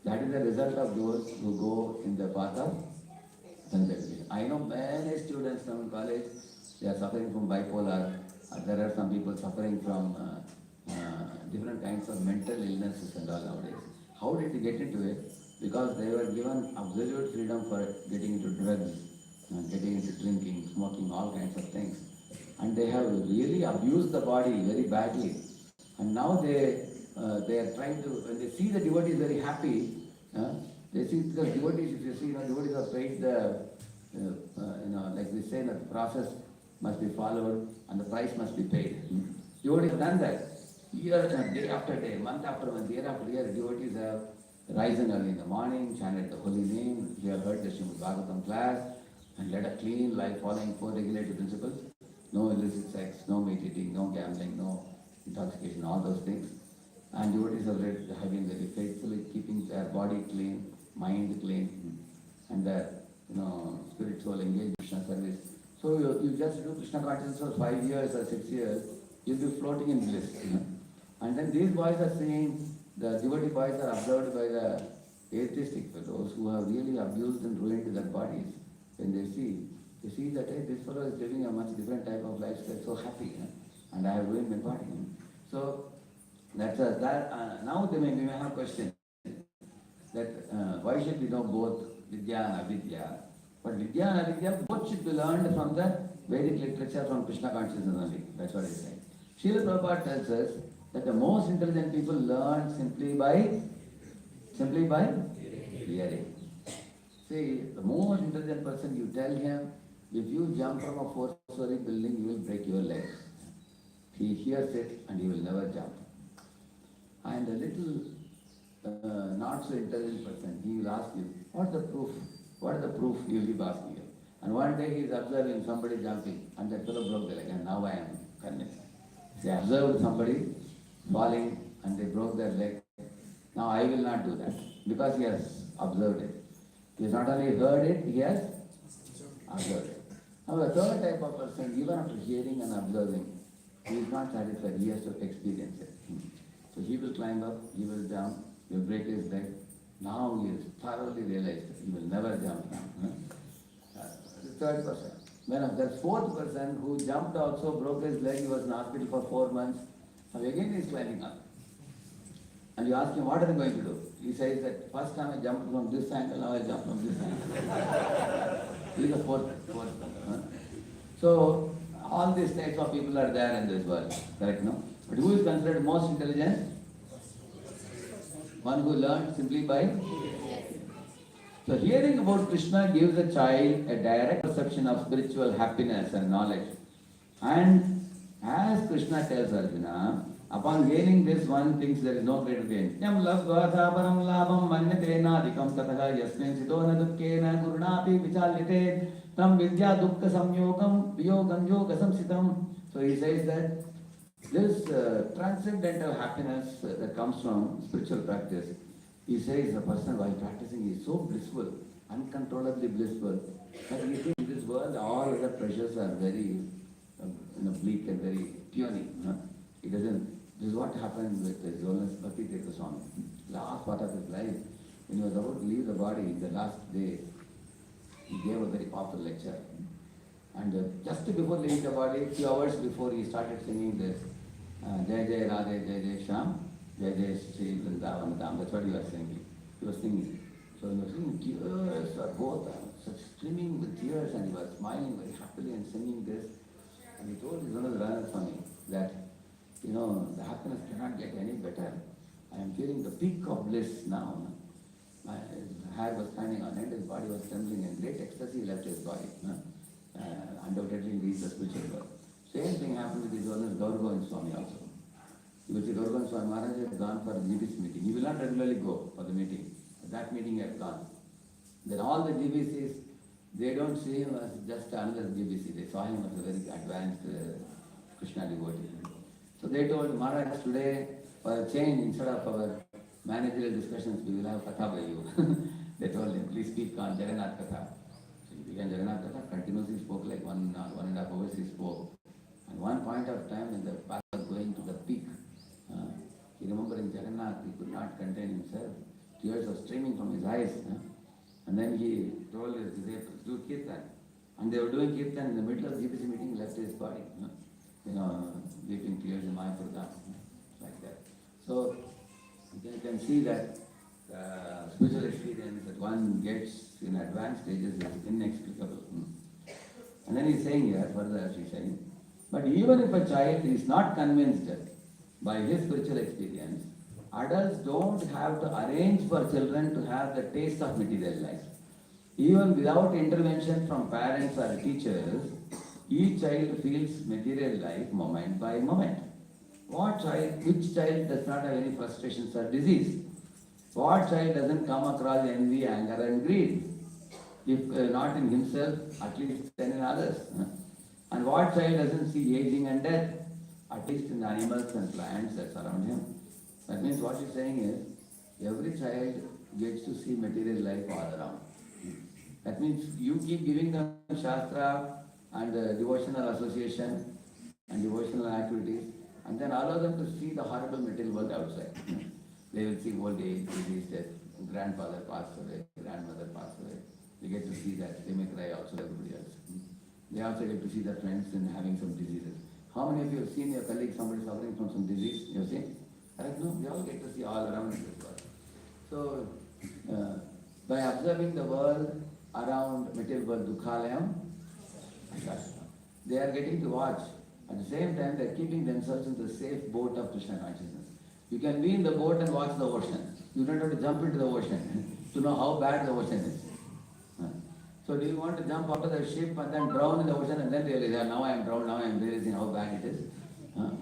That is the result of those who go in the path of sense. I know many students now in college, they are suffering from bipolar. There are some people suffering from different kinds of mental illnesses and all nowadays. How did they get into it? Because they were given absolute freedom for getting into drugs, getting into drinking, smoking, all kinds of things. And they have really abused the body very badly. And now they are trying to, when they see the devotees very happy, they see, because devotees, if you see, devotees have paid the, like we say, that the process must be followed and the price must be paid. Devotees have done that. Year, day after day, month after month, year after year, devotees have risen early in the morning, chanted the holy name, you have heard the Srimad Bhagavatam class, and led a clean life following 4 regulative principles. No illicit sex, no meat eating, no gambling, no intoxication, all those things. And devotees have been very faithfully keeping their body clean, mind clean, and their spiritual engagement Krishna service. So you just do Krishna consciousness for 5 years or 6 years, you'll be floating in bliss. And then these boys are saying, the devotee boys are observed by the atheistic fellows who have really abused and ruined their bodies. When they see that, hey, this fellow is living a much different type of lifestyle, so happy, and I have ruined my body. So now we may have questions that why should we know both Vidya and Avidya? But Vidya and Avidya both should be learned from the Vedic literature, from Krishna consciousness only. That's what he's saying. Srila Prabhupada tells us that the most intelligent people learn simply by hearing. See, the most intelligent person, you tell him, if you jump from a 4-story building, you will break your legs. He hears it and he will never jump. And a little not so intelligent person, he will ask you, what's the proof? What is the proof? He will keep asking you. And one day he is observing somebody jumping, and that fellow broke the leg, and now I am convinced. They observed somebody falling and they broke their leg. Now I will not do that, because he has observed it. He has not only heard it, he has observed it. Now the third type of person, even after hearing and observing, he is not satisfied, he has to experience it. So he will climb up, he will jump, he will break his leg. Now he is thoroughly realized he will never jump now. The third person. When the fourth person who jumped also, broke his leg, he was in hospital for 4 months. Now again he is climbing up. And you ask him, what are you going to do? He says that first time I jumped from this angle, now I jump from this angle. He is the fourth person. So all these types of people are there in this world, correct, no? But who is considered most intelligent? One who learned simply by. So hearing about Krishna gives a child a direct perception of spiritual happiness and knowledge. And as Krishna tells Arjuna, upon gaining this, one thinks there is no greater gain. Yam labdvata param labham manyatena dikam tataha yasmin sidona dukkena gurunapi vichalyate tam vidya dukkha samyogam viyogam yoga samsitam. So he says that this transcendental happiness that comes from spiritual practice, he says the person while practicing is so blissful, uncontrollably blissful, that he thinks in this world all other pleasures are very bleak and very puny. He doesn't. This is what happened with His Holiness Bhakti Tirtha Swami. Last part of his life, when he was about to leave the body, the last day, he gave a very powerful lecture. And just before leaving the body, few hours before, he started singing this Jai Jai Radheshyam, Jai Jai Sri Vrindavan Dham. That's what he was singing. He was singing. So he was singing, tears were both such streaming with tears, and he was smiling very happily and singing this. And he told His Holiness Radha Swami that, the happiness cannot get any better. I am feeling the peak of bliss now. His hair was standing on end, his body was trembling, and great ecstasy left his body. Undoubtedly reached the spiritual world. Same thing happened with His Holiness Gauragovind Swami also. You will see Gauragovind Swami Maharaj has gone for the GBC meeting. He will not regularly go for the meeting. At that meeting he has gone. Then all the GBCs, they don't see him as just another GBC. They saw him as a very advanced Krishna devotee. So they told Maharaj, today for a change, instead of our managerial discussions, we will have Katha by you. They told him, please speak on Jagannath Katha. So he began Jagannath Katha, continuously spoke like 1.5 hours he spoke. And one point of time when the path was going to the peak, he remembered in Jagannath, he could not contain himself. Tears were streaming from his eyes. And then he told his disciples, do Kirtan. And they were doing Kirtan in the middle of the GBC meeting, he left his body. Weeping tears in Mayapur Dham, like that. So you can see that spiritual experience that one gets in advanced stages is inexplicable. And then he's saying here, further he's saying, but even if a child is not convinced by his spiritual experience, adults don't have to arrange for children to have the taste of material life. Even without intervention from parents or teachers, each child feels material life moment by moment. Which child does not have any frustrations or disease? What child doesn't come across envy, anger and greed? If not in himself, at least then in others. And what child doesn't see aging and death? At least in the animals and plants that surround him. That means what he's saying is, every child gets to see material life all around. That means you keep giving them Shastra and devotional association and devotional activities, and then allow them to see the horrible material world outside. They will see old age, disease, death, grandfather passed away, grandmother passed away. They get to see that. They may cry also like everybody else. They also get to see their friends and having some diseases. How many of you have seen your colleague, somebody suffering from some disease? You have seen? Correct? No, we all get to see all around in this world. So, by observing the world around material world, Dukhalayam, they are getting to watch. At the same time, they are keeping themselves in the safe boat of Krishna consciousness. You can be in the boat and watch the ocean. You don't have to jump into the ocean to know how bad the ocean is. So do you want to jump out of the ship and then drown in the ocean and then realize, now I am drowned, now I am realizing how bad it is?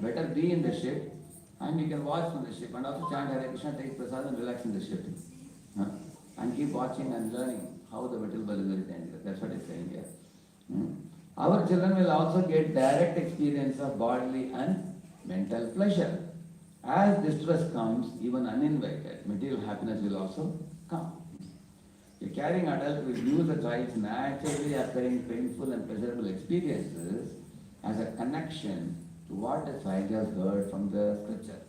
Better be in the ship and you can watch from the ship and also chant Hare Krishna, take prasad and relax in the ship. And keep watching and learning how the material world is very dangerous. That's what it's saying here. Our children will also get direct experience of bodily and mental pleasure. As distress comes, even uninvited, material happiness will also come. A caring adult will use a child's naturally occurring painful and pleasurable experiences as a connection to what the child has heard from the scripture.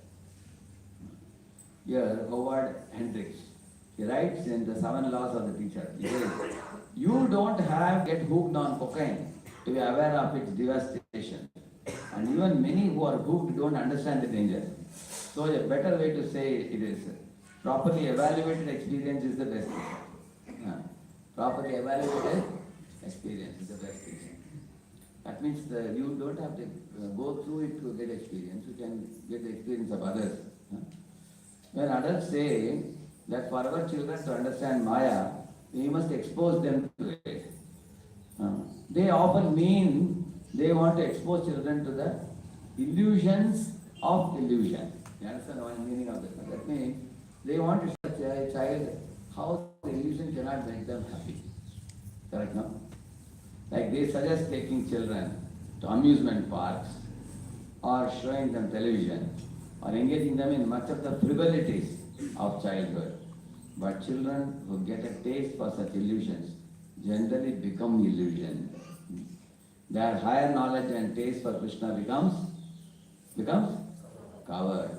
Here, Howard Hendricks, he writes in the 7 Laws of the Teacher, he says, you don't have to get hooked on cocaine to be aware of its devastation. And even many who are hooked don't understand the danger. So a better way to say it is, properly evaluated experience is the best teacher. Properly evaluated experience is the best teacher. That means you don't have to go through it to get experience. You can get the experience of others. When adults say that for our children to understand Maya, We must expose them to it. They often mean they want to expose children to the illusions of illusion. You understand the meaning of that? That means they want to show a child how the illusion cannot make them happy. Correct, no? Like they suggest taking children to amusement parks or showing them television or engaging them in much of the frivolities of childhood. But children who get a taste for such illusions generally become illusioned. Their higher knowledge and taste for Krishna becomes covered.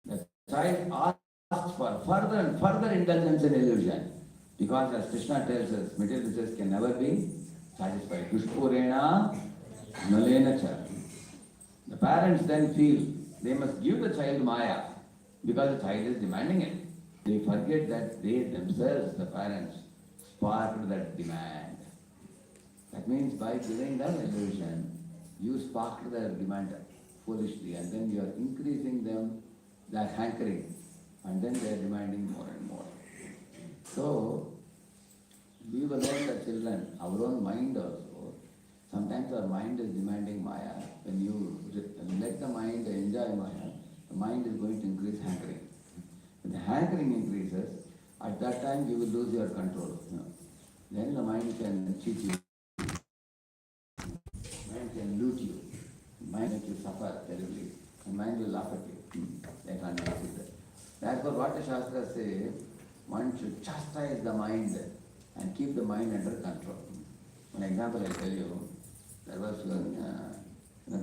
The child asks for further and further indulgence in illusion. Because as Krishna tells us, material pleasures can never be satisfied. Dushpurena nalena cha. The parents then feel they must give the child Maya because the child is demanding it. They forget that they themselves, the parents, sparked that demand. That means by giving them illusion, you sparked their demand foolishly, and then you are increasing them that hankering, and then they are demanding more and more. So, leave alone the children, our own mind also. Sometimes our mind is demanding Maya. When you let the mind enjoy Maya, the mind is going to increase hankering. When the hankering increases, at that time you will lose your control. Then the mind can cheat you. Mind can loot you. Mind make you suffer terribly. And mind will laugh at you. They can't do that. Therefore, what the Shastra says, one should chastise the mind and keep the mind under control. One example I tell you, there was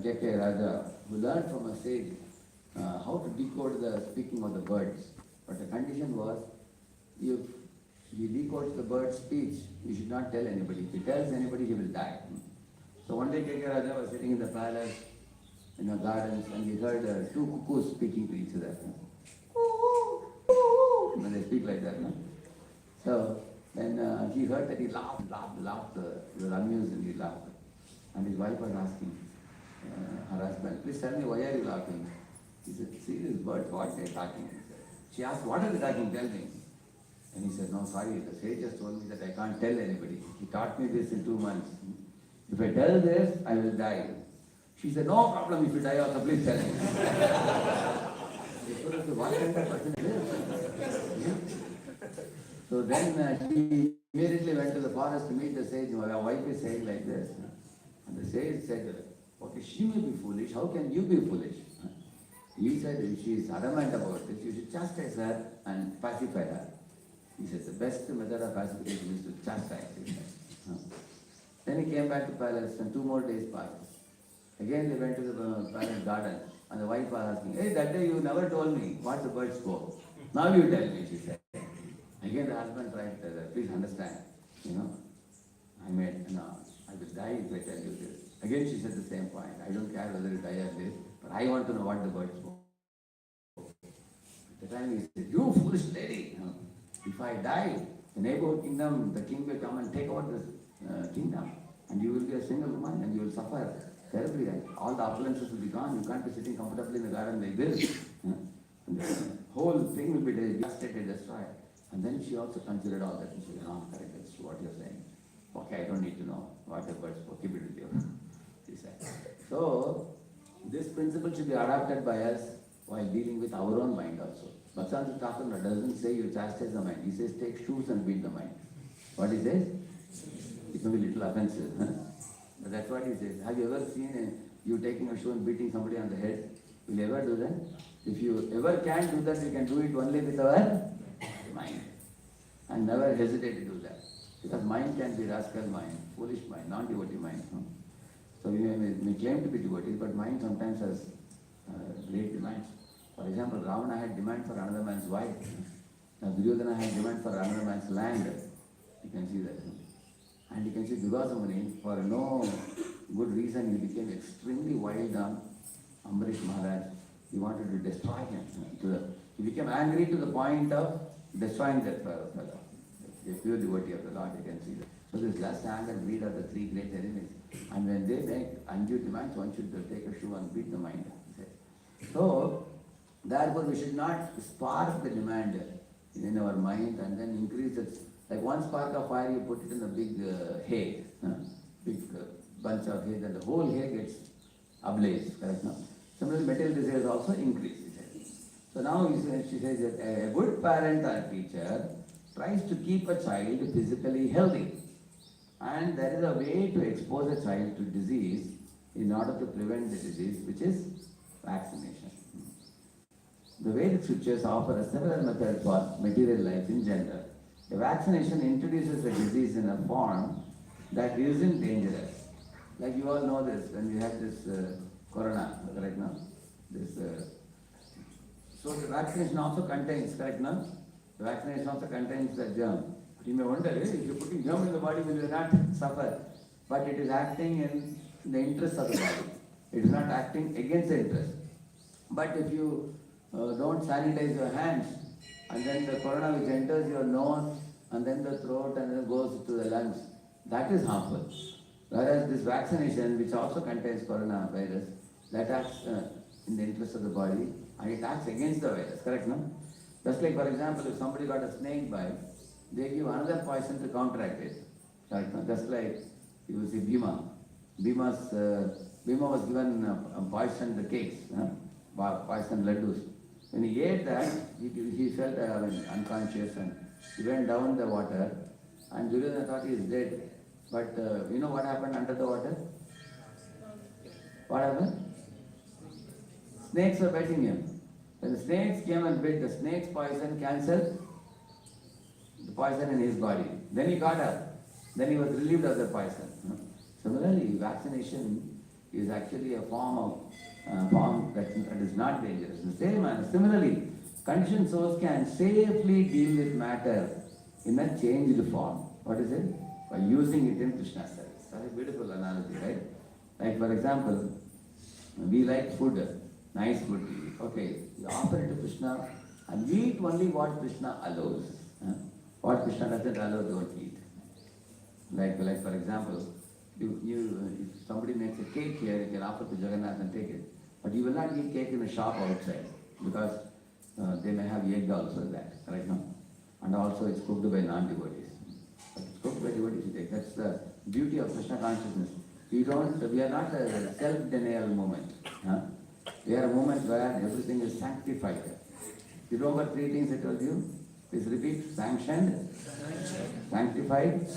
J.K. Raja who learned from a sage how to decode the speaking of the birds. But the condition was, if he decodes the bird's speech, he should not tell anybody. If he tells anybody, he will die. So one day J.K. Raja was sitting in the palace, in the gardens, and he heard two cuckoos speaking to each other. When they speak like that, no? So then he heard that he laughed. He was amused and he laughed. And his wife was asking her husband, please tell me, why are you laughing? He said, see these birds, what they are talking. She asked, what are they talking? Tell me. And he said, no, sorry, the sage just told me that I can't tell anybody. He taught me this in 2 months. If I tell this, I will die. She said, no problem if you die also, please tell me. What kind of person is this? So then he immediately went to the forest to meet the sage. My wife is saying like this. And the sage said, okay, she may be foolish, how can you be foolish? He said, if she is adamant about this, you should chastise her and pacify her. He said, the best method of pacification is to chastise her. Then he came back to palace and 2 more days passed. Again they went to the palace garden and the wife was asking, hey, that day you never told me what the birds spoke. Now you tell me, she said. Again the husband tried to tell her, please understand, I will die if I tell you this. Again she said the same point, I don't care whether you die or live, but I want to know what the birds spoke. At the time he said, you foolish lady, if I die, the neighborhood kingdom, the king will come and take over this kingdom, and you will be a single woman and you will suffer terribly. All the opulences will be gone, you can't be sitting comfortably in the garden like this. And the whole thing will be devastated, destroyed. And then she also considered all that and she said, correct, that's what you're saying. Okay, I don't need to know what the birds spoke, keep it with you, she said. So, this principle should be adopted by us while dealing with our own mind also. Bhaktivinoda Thakur doesn't say you chastise the mind, he says take shoes and beat the mind. What he says? It may be a little offensive, but that's what he says. Have you ever seen you taking a shoe and beating somebody on the head? Will you ever do that? If you ever can do that, you can do it only with our mind. And never hesitate to do that. Because mind can be rascal mind, foolish mind, non-devotee mind. So we may claim to be devotees, but mind sometimes has great demands. For example, Ravana had demand for another man's wife. Now Duryodhana had demand for another man's land. You can see that. And you can see Durvasa Muni, for no good reason, he became extremely wild on Ambarish Maharaj. He wanted to destroy him. He became angry to the point of destroying that fellow. A pure devotee of the Lord, you can see that. So this lust, anger, and greed are the 3 great enemies. And when they make undue demands, one should take a shoe and beat the mind. So, therefore we should not spark the demand in our mind and then increase its Like one spark of fire, you put it in a big hay, big bunch of hay, then the whole hay gets ablaze, correct? No? Similarly, material desires also increase. So now she says that a good parent or teacher tries to keep a child physically healthy. And there is a way to expose a child to disease in order to prevent the disease, which is vaccination. The Vedic scriptures offer a several methods for material life in general. A vaccination introduces the disease in a form that isn't dangerous. Like you all know this, when we had this corona, right now, this. So the vaccination also contains, correct now? The vaccination also contains the germ. You may wonder, if you're putting germ in the body, will you not suffer? But it is acting in the interest of the body. It is not acting against the interest. But if you don't sanitize your hands, and then the corona which enters your nose, and then the throat, and then goes to the lungs, that is harmful. Whereas this vaccination, which also contains coronavirus, that acts in the interest of the body, and it acts against the virus, correct, no? Just like, for example, if somebody got a snake bite, they give another poison to counteract it, correct, no? Just like, you will see Bhima. Bhima was given poisoned cakes, poisoned laddus. When he ate that, he felt unconscious and he went down the water, and Duryodhana thought he is dead. But you know what happened under the water? What happened? Snakes were biting him. When the snakes came and bit, the snake's poison cancelled the poison in his body. Then he got up. Then he was relieved of the poison. Similarly, vaccination is actually a form that is not dangerous. In the same manner, similarly, conditioned souls can safely deal with matter in a changed form. What is it? By using it in Krishna's service. That's a beautiful analogy, right? Like, for example, we like food, nice food. Okay, you offer it to Krishna and eat only what Krishna allows. What Krishna doesn't allow, don't eat. Like for example, if somebody makes a cake here, you can offer to Jagannath and take it. But you will not eat cake in a shop outside because they may have egg also there, right now. And also it's cooked by non-devotees. But it's cooked by devotees you take. That's the beauty of Krishna consciousness. We are not a self-denial moment. We are a moment where everything is sanctified. You remember three things I told you? Please repeat. Sanctioned, sanctified,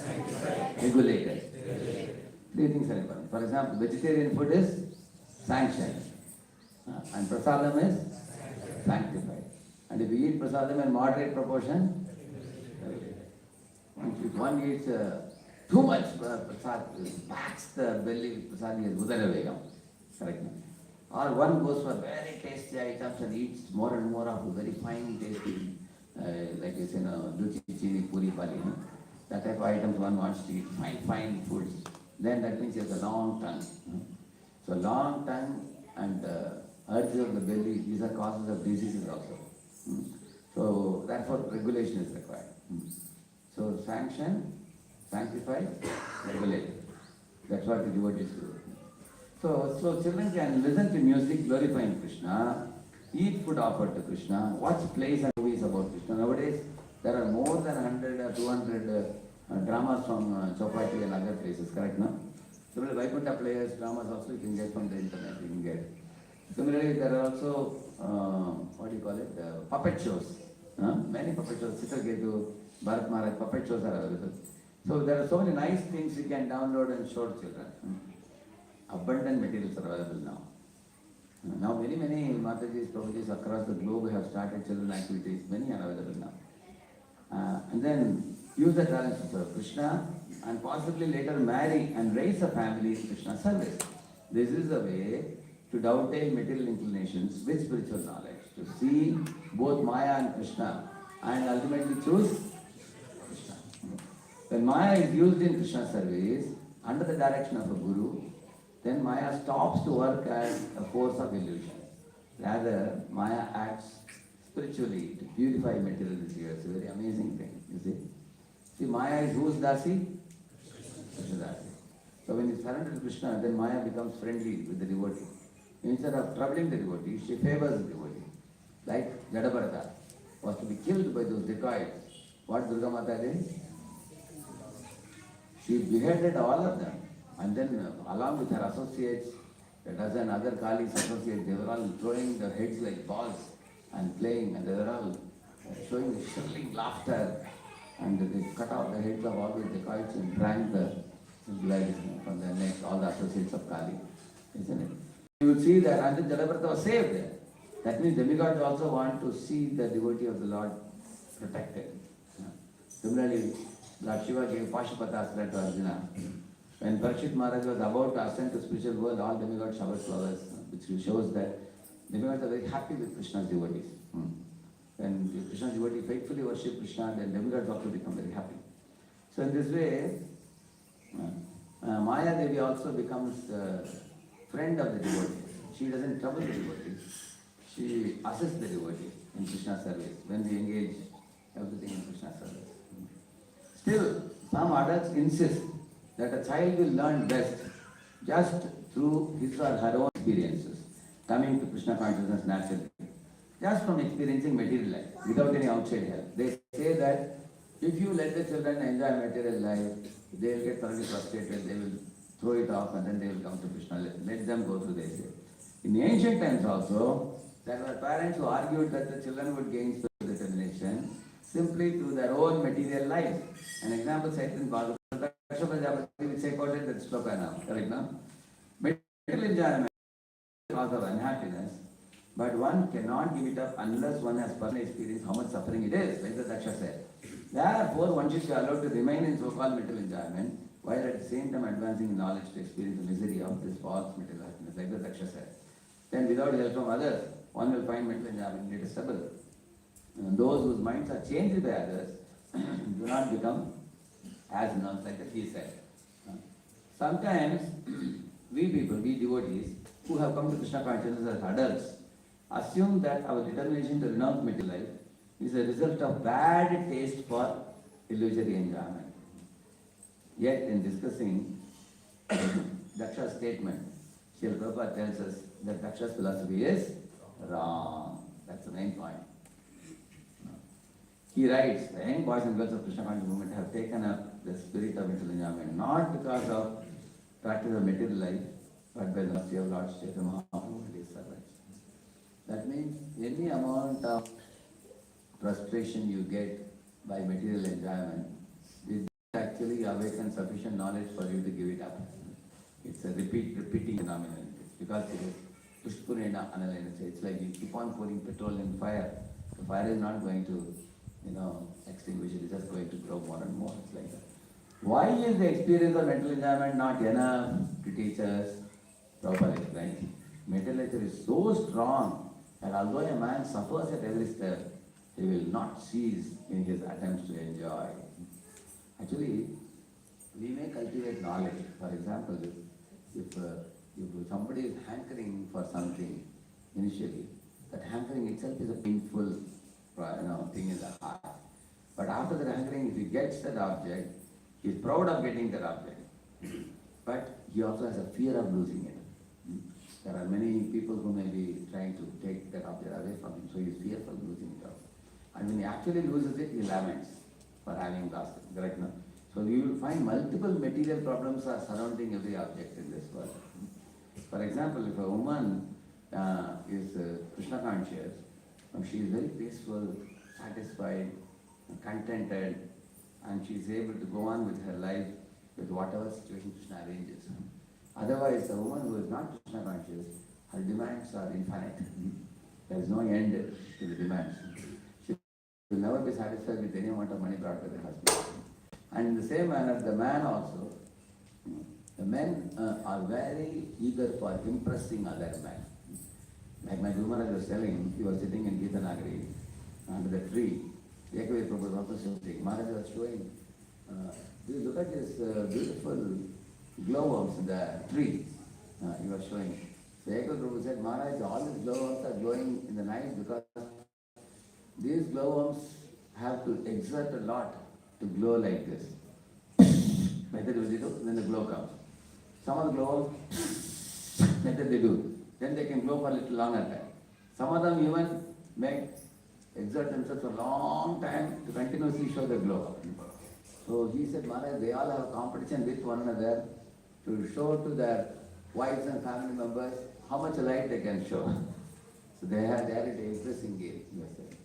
regulated. Three things are important. For example, vegetarian food is sanctioned. And prasadam is sanctified. And if you eat prasadam in moderate proportion, if one eats too much prasad, packs the belly with prasad, he is udaravegam. Correct? Or one goes for very tasty items and eats more and more of very fine tasty, like you say, duchi, chini, puri, pali. That type of items one wants to eat, fine foods. Then that means he has a long tongue. So long tongue and urge of the belly, these are causes of diseases also. So therefore regulation is required. So sanction, sanctify, regulate. That's what the devotees do. So children can listen to music glorifying Krishna, eat food offered to Krishna, watch plays and movies about Krishna. Nowadays, there are more than 100 or 200 dramas from Chowpatty and other places, correct now? Similarly, Vaikuntha players, dramas also you can get from the internet, you can get. Similarly, there are also, puppet shows. Many puppet shows, Chitraketu, Bharat Maharaj, puppet shows are available. So there are so many nice things you can download and show to children. Abundant materials are available now. Now many Matajis, Prabhujis across the globe have started children activities. Many are available now. And then use the talents to serve Krishna and possibly later marry and raise a family in Krishna's service. This is the way to dovetail material inclinations with spiritual knowledge, to see both Maya and Krishna and ultimately choose Krishna. When Maya is used in Krishna's service under the direction of a guru, then Maya stops to work as a force of illusion. Rather, Maya acts spiritually to purify material desires. It's a very amazing thing, you see. See, Maya is whose dasi? Krishna dasi. So when you surrender to Krishna, then Maya becomes friendly with the devotee. Instead of troubling the devotee, she favors the devotee. Like Jadabharata was to be killed by those dacoits. What Durga Mata did? She beheaded all of them. And then along with her associates, a dozen other colleagues, associates, they were all throwing their heads like balls and playing, and they were all showing shrilling laughter. And they cut off the heads of all the dacoits and drank the blood from their neck, all the associates of Kali. Isn't it? You will see that, and then Jalabrata was saved there. That means demigods also want to see the devotee of the Lord protected. Similarly, Lord Shiva gave Pashupatasra to Arjuna. When Parikshit Maharaj was about to ascend to spiritual world, all demigods showered flowers, which shows that demigods are very happy with Krishna's devotees. When Krishna's devotee faithfully worship Krishna, then demigods also become very happy. So in this way, Maya Devi also becomes friend of the devotee. She doesn't trouble the devotee. She assists the devotee in Krishna service when we engage everything in Krishna service. Still, some adults insist that a child will learn best just through his or her own experiences, coming to Krishna consciousness naturally, just from experiencing material life, without any outside help. They say that if you let the children enjoy material life, they will get thoroughly frustrated, they will throw it off, and then they will come to Krishna. Let them go through, they say. In the ancient times also, there were parents who argued that the children would gain spiritual determination simply through their own material life. An example cited in Bhagavad Gita, which I quoted that sloka now, correct now? Material enjoyment is cause of unhappiness, but one cannot give it up unless one has personally experienced how much suffering it is, like the Daksha said. Therefore, one should be allowed to remain in so-called material enjoyment, while at the same time advancing in knowledge to experience the misery of this false material happiness, like the Daksha said. Then without help from others, one will find material enjoyment detestable. And those whose minds are changed by others do not become as nuns, like he said. Sometimes we people, we devotees, who have come to Krishna consciousness as adults, assume that our determination to renounce material life is a result of bad taste for illusory enjoyment. Yet in discussing Daksha's statement, Srila Prabhupada tells us that Daksha's philosophy is wrong. That's the main point. He writes, the young boys and girls of Krishna conscious movement have taken up the spirit of material enjoyment, not because of practice of material life, but by the mercy of Lord Chaitanya Mahaprabhu and his servants. That means any amount of frustration you get by material enjoyment will actually awaken sufficient knowledge for you to give it up. It's a repeating phenomenon. It's because it is pushpurena analena. It's like you keep on pouring petrol in fire. The fire is not going to, extinguish it. It's just going to grow more and more. It's like that. Why is the experience of mental enjoyment not enough to teach us? Prabhupada explains. Mental nature is so strong that although a man suffers at every step, he will not cease in his attempts to enjoy. Actually, we may cultivate knowledge. For example, if somebody is hankering for something initially, that hankering itself is a painful thing in the heart. But after the hankering, if he gets that object, he is proud of getting that object. But he also has a fear of losing it. There are many people who may be trying to take that object away from him, so he is fearful of losing it. And when he actually loses it, he laments for having lost it. Correct? No? So you will find multiple material problems are surrounding every object in this world. For example, if a woman is Krishna conscious, she is very peaceful, satisfied, contented, and she is able to go on with her life with whatever situation Krishna arranges. Otherwise, a woman who is not Krishna conscious, her demands are infinite. There is no end to the demands. She will never be satisfied with any amount of money brought by the husband. And in the same manner, the man also, the men are very eager for impressing other men. Like my Guru Maharaj was telling, he was sitting in Gita Nagari under the tree. Ekavir Prabhu was also sitting. Maharaj was showing, look at this beautiful glowworms in the tree. He was showing. So Ekavir Prabhu said, Maharaj, all these glowworms are glowing in the night because these glowworms have to exert a lot to glow like this. Like that they do, then the glow comes. Some of the glowworms, like that they do. Then they can glow for a little longer time. Some of them even exert themselves for a long time to continuously show the glow. So he said, Maharaj, they all have a competition with one another to show to their wives and family members how much light they can show. So they had an interesting game, he was saying.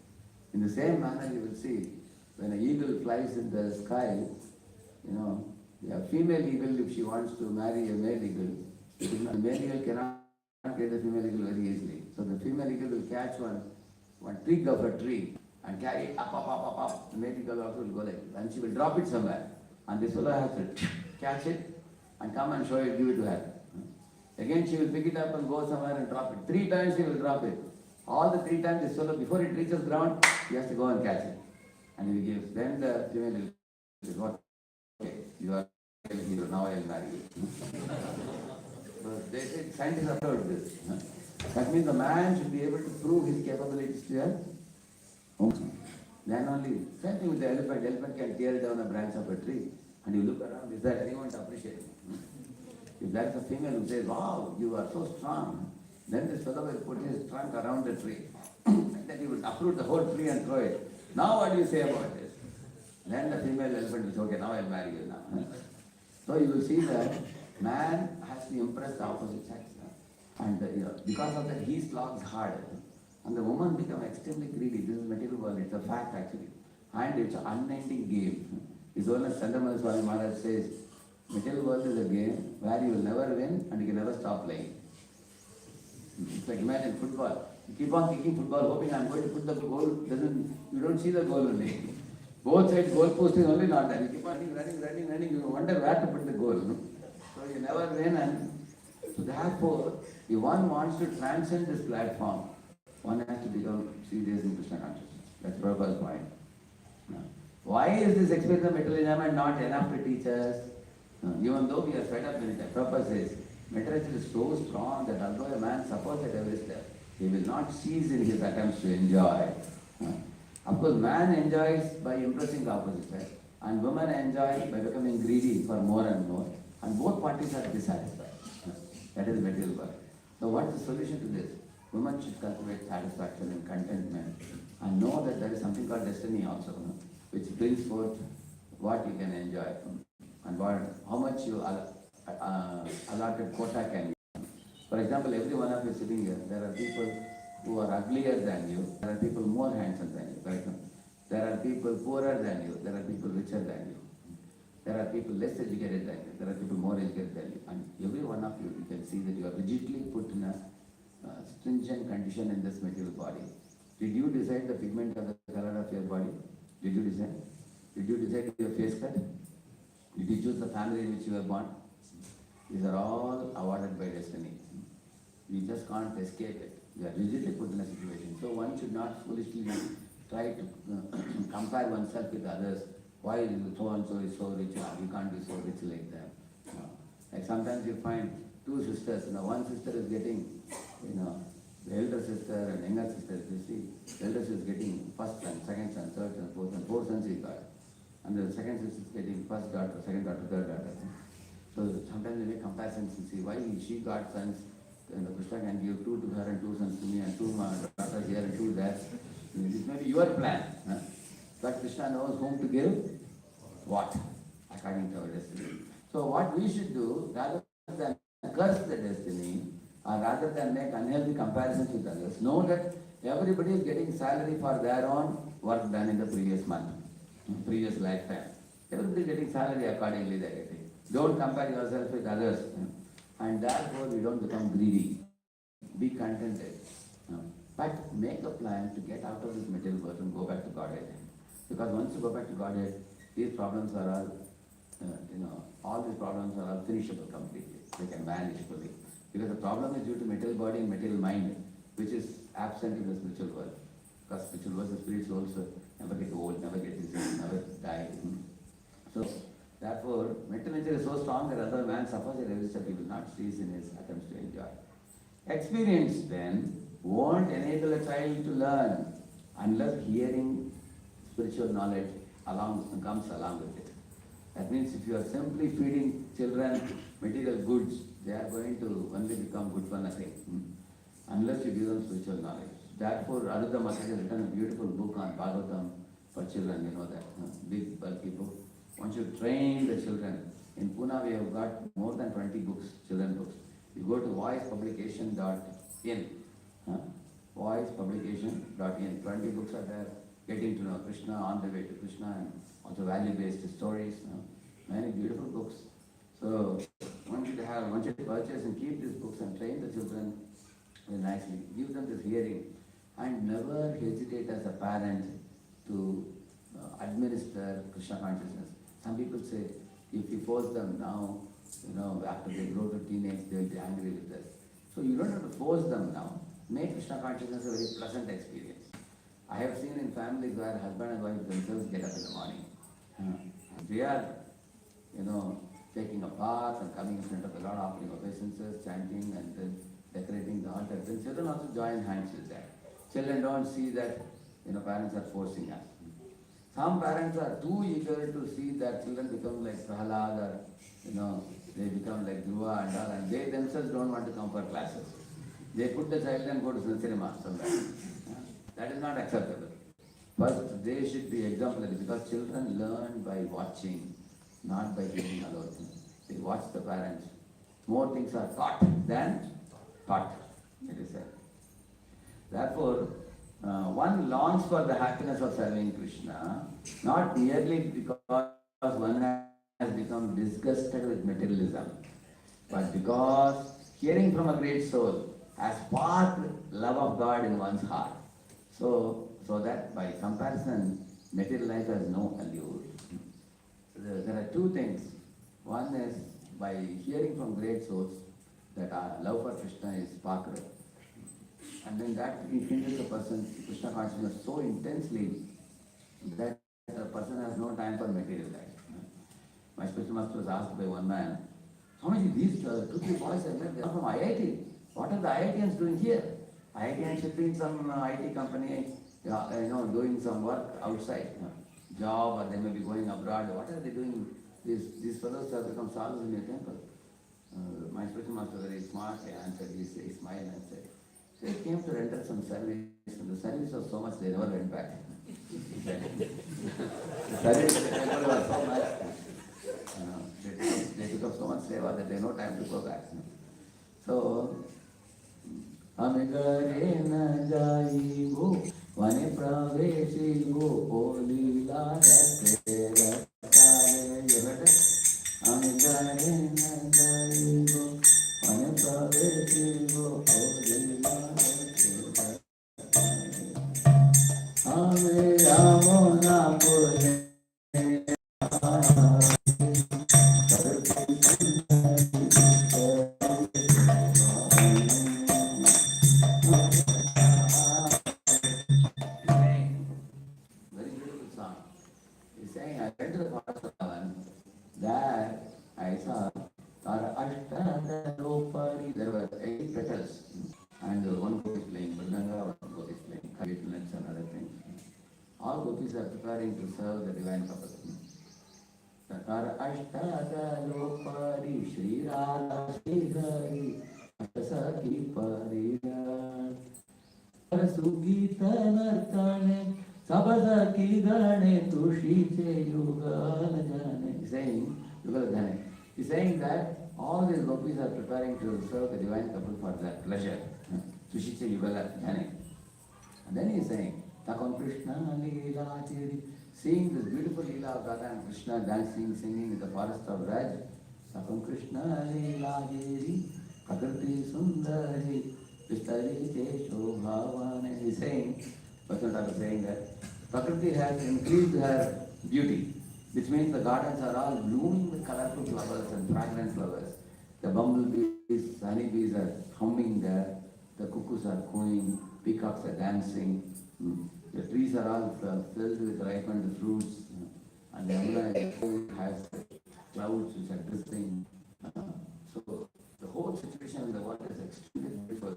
In the same manner, you will see, when an eagle flies in the sky, a female eagle, if she wants to marry a male eagle, the male eagle cannot get the female eagle very easily. So the female eagle will catch one twig of a tree and carry it up. The male eagle also will go like this. And she will drop it somewhere. And this fellow has to catch it and come and show it, give it to her. Again she will pick it up and go somewhere and drop it. 3 times she will drop it. All the 3 times this fellow, before it reaches ground, he has to go and catch it. And he gives. Then the female eagle says, what? Okay, you are a hero, now I will marry you. So they say scientists have heard this. That means the man should be able to prove his capabilities to her. Then only, same thing with the elephant. Elephant can tear down a branch of a tree. And you look around, is there anyone to appreciate it? If there is a female who says, wow, you are so strong, then this fellow will put his trunk around the tree. And then he will uproot the whole tree and throw it. Now what do you say about this? Then the female elephant will say, okay, now I will marry you now. So you will see that man has to impress the opposite sex. And because of that, he slogs hard. And the woman becomes extremely greedy. This is material world. It's a fact actually. And it's an unending game. His Holiness Chandramal Swami Maharaj says, material world is a game where you will never win and you can never stop playing. It's like imagine football. You keep on kicking football, hoping I'm going to put the goal. You don't see the goal only. Both sides goal post is only not there. You keep on running. You wonder where to put the goal. No? So you never win. And so therefore, if one wants to transcend this platform, one has to become serious in Krishna consciousness. That's Prabhu's point. Why is this experience of material enjoyment not enough to teach us? Even though we are fed up many times, Prabhupada says, materialism is so strong that although a man suffers at every step, he will not cease in his attempts to enjoy. Of course, man enjoys by impressing the opposite sex, and women enjoy by becoming greedy for more and more, and both parties are dissatisfied. That is material world. So what is the solution to this? Women should cultivate satisfaction and contentment and know that there is something called destiny also, which brings forth what you can enjoy and how much you allotted quota can you. For example, every one of you sitting here, there are people who are uglier than you, there are people more handsome than you. For example, there are people poorer than you, there are people richer than you. There are people less educated than you, there are people more educated than you. And every one of you, you can see that you are rigidly put in a stringent condition in this material body. Did you decide the pigment of the color of your body? Did you decide? Did you decide your face cut? Did you choose the family in which you were born? These are all awarded by destiny. You just can't escape it. You are rigidly put in a situation. So one should not foolishly try to compare oneself with others. Why so-and-so is so rich, you can't be so rich like them. Like sometimes you find 2 sisters, one sister is getting, the elder sister and younger sister, you see, the elder sister is getting first son, second son, third son, fourth son, 4 sons he got. And the second sister is getting first daughter, second daughter, third daughter. So sometimes they make comparisons and see why she got sons, Krishna can give 2 to her and 2 sons to me and 2 daughters here and 2 there. It may be your plan. But Krishna knows whom to give what, according to our destiny. So what we should do, rather than curse the destiny, or rather than make unhealthy comparisons with others, know that everybody is getting salary for their own work done in the previous month, previous lifetime. Everybody is getting salary accordingly they are getting. Don't compare yourself with others. And therefore we don't become greedy. Be contented. But make a plan to get out of this material world and go back to Godhead. Because once you go back to Godhead, these problems are all these problems are all finishable completely. They can vanish fully. Because the problem is due to material body and material mind, which is absent in the spiritual world. Because spiritual world, the spirit souls never get old, never get diseased, never die. So, therefore, mental nature is so strong that other man suffers at every step, he will not cease in his attempts to enjoy. Experience then won't enable a child to learn unless hearing spiritual knowledge comes along with it. That means if you are simply feeding children material goods, they are going to only become good for nothing, unless you give them spiritual knowledge. Therefore, Radheshyam has written a beautiful book on Bhagavatam for children, you know that, big bulky book. One should train the children. In Pune, we have got more than 20 books, children books. You go to voicepublication.in, huh? voicepublication.in. 20 books are there. Getting to know Krishna, on the way to Krishna, and also value-based stories. Many beautiful books. So one should purchase and keep these books and train the children very nicely. Give them this hearing, and never hesitate as a parent to administer Krishna consciousness. Some people say, if you force them now, after they grow to teenage, they will be angry with us. So you don't have to force them now. Make Krishna consciousness a very pleasant experience. I have seen in families where husband and wife themselves get up in the morning. They are, taking a bath and coming in front of the Lord, offering obeisances, chanting and then decorating the altar. Then children also join hands with that. Children don't see that, parents are forcing us. Some parents are too eager to see that children become like Prahlad or, they become like Dhruva and all, and they themselves don't want to come for classes. They put the child and go to the cinema somewhere. That is not acceptable. First, they should be exemplary because children learn by watching, not by being allowed. They watch the parents. More things are taught than taught, it is said. Therefore, one longs for the happiness of serving Krishna, not merely because one has become disgusted with materialism, but because hearing from a great soul has sparked love of God in one's heart. So that by comparison, material life has no allure. There are two things. One is by hearing from great souls that our love for Krishna is sparked. And then that influences a person, Krishna consciousness, so intensely that a person has no time for material life. My special master was asked by one man, Swamiji, these 2-3 boys I met, they are from IIT. What are the IITians doing here? IITians should be in some IT company, doing some work outside, job, or they may be going abroad. What are they doing? These fellows have become sadhus in your temple. My spiritual master very smartly answered. He smiled and said, they came to render some service, and the service was so much they never went back. The service in the temple was so much. They took up so much seva that they had no time to go back. So, Amigare na jaibo, vane praveshibo, olila rate ratare. You heard it? Amigare na jaibo, vane praveshibo, olila rate ratare. Ame ramo na pole. There were 8 petals, and one gopis playing Mridanga, one gopis playing Kavitnats and other things. All gopis are preparing to serve the divine purpose. Takara Ashtada Lopari Shri Radha Shri Hari Asaki Parida Sugita Nartane Sabasaki Gane Tushiche Yugala Jane. He's saying, Yugala Jane. He's saying that all these gopis are preparing to serve the divine couple for their pleasure. Tushiche Yugala Jane. And then he's saying, Takam Krishna Leela Chiri. Seeing this beautiful Leela of Radha and Krishna dancing, singing in the forest of Raj. Takam Krishna Leela Chiri. Prakriti Sundari. Vistari Che Shobhavane. He's saying, Bhaktivinoda is saying that Prakriti has increased her beauty, which means the gardens are all blooming with colorful flowers and fragrant flowers. The bumblebees, honeybees are humming there, the cuckoos are cooing, peacocks are dancing, the trees are all filled with ripened fruits, and the Yamuna has clouds which are drizzling. So the whole situation in the world is extremely beautiful.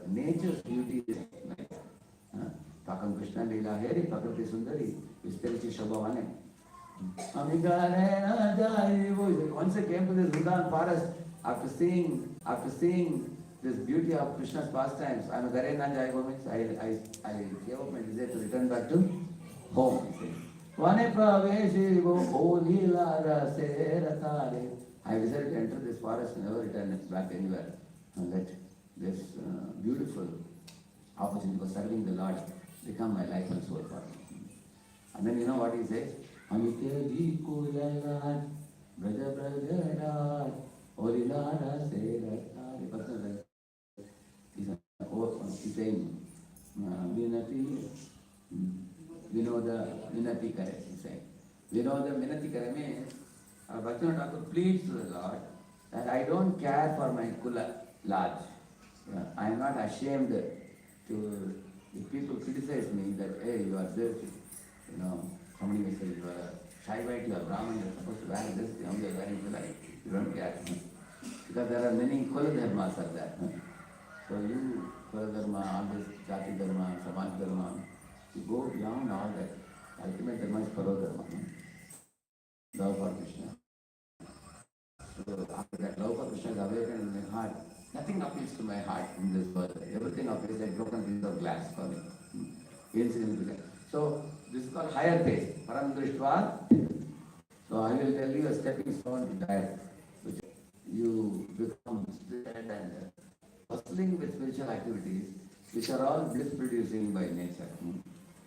Nature's beauty is like Takam Krishna Leela Heri, Prakriti Sundari, Vistarichi Shobhavane. Once I came to this Vrindavan forest, after seeing this beauty of Krishna's pastimes, I gave up my desire to return back to home. Vane praveshi go Lara Seratare. I decided to enter this forest and never return back anywhere. And let this beautiful opportunity for serving the Lord become my life and soul for me. And then you know what he says? Amite di kulalar, braja braja Orilara Seratare. He's saying, Vinati, Vinoda Vinati Kare, he's saying. Vinoda Vinati Kare means, Bhaktivinoda Thakur pleads to the Lord that I don't care for my kula large. I am not ashamed to, if people criticize me that, hey, you are this, somebody may say, you are Shaivite, you are Brahman, you are supposed to wear this, you are wearing kula, you don't care. Because there are many kula dharmas are there. So you, kula dharma, all this jati dharma, samaj dharma, you go beyond all that. Ultimate dharma is paro dharma. Love for Krishna. So after that, love for Krishna is awakened in my heart. Nothing appeals to my heart in this world. Everything appeals like broken piece of glass for me. Insignificant. So this is called higher phase. Param Drishtva. So I will tell you a stepping stone to that, which you become spirited and bustling with spiritual activities, which are all bliss producing by nature.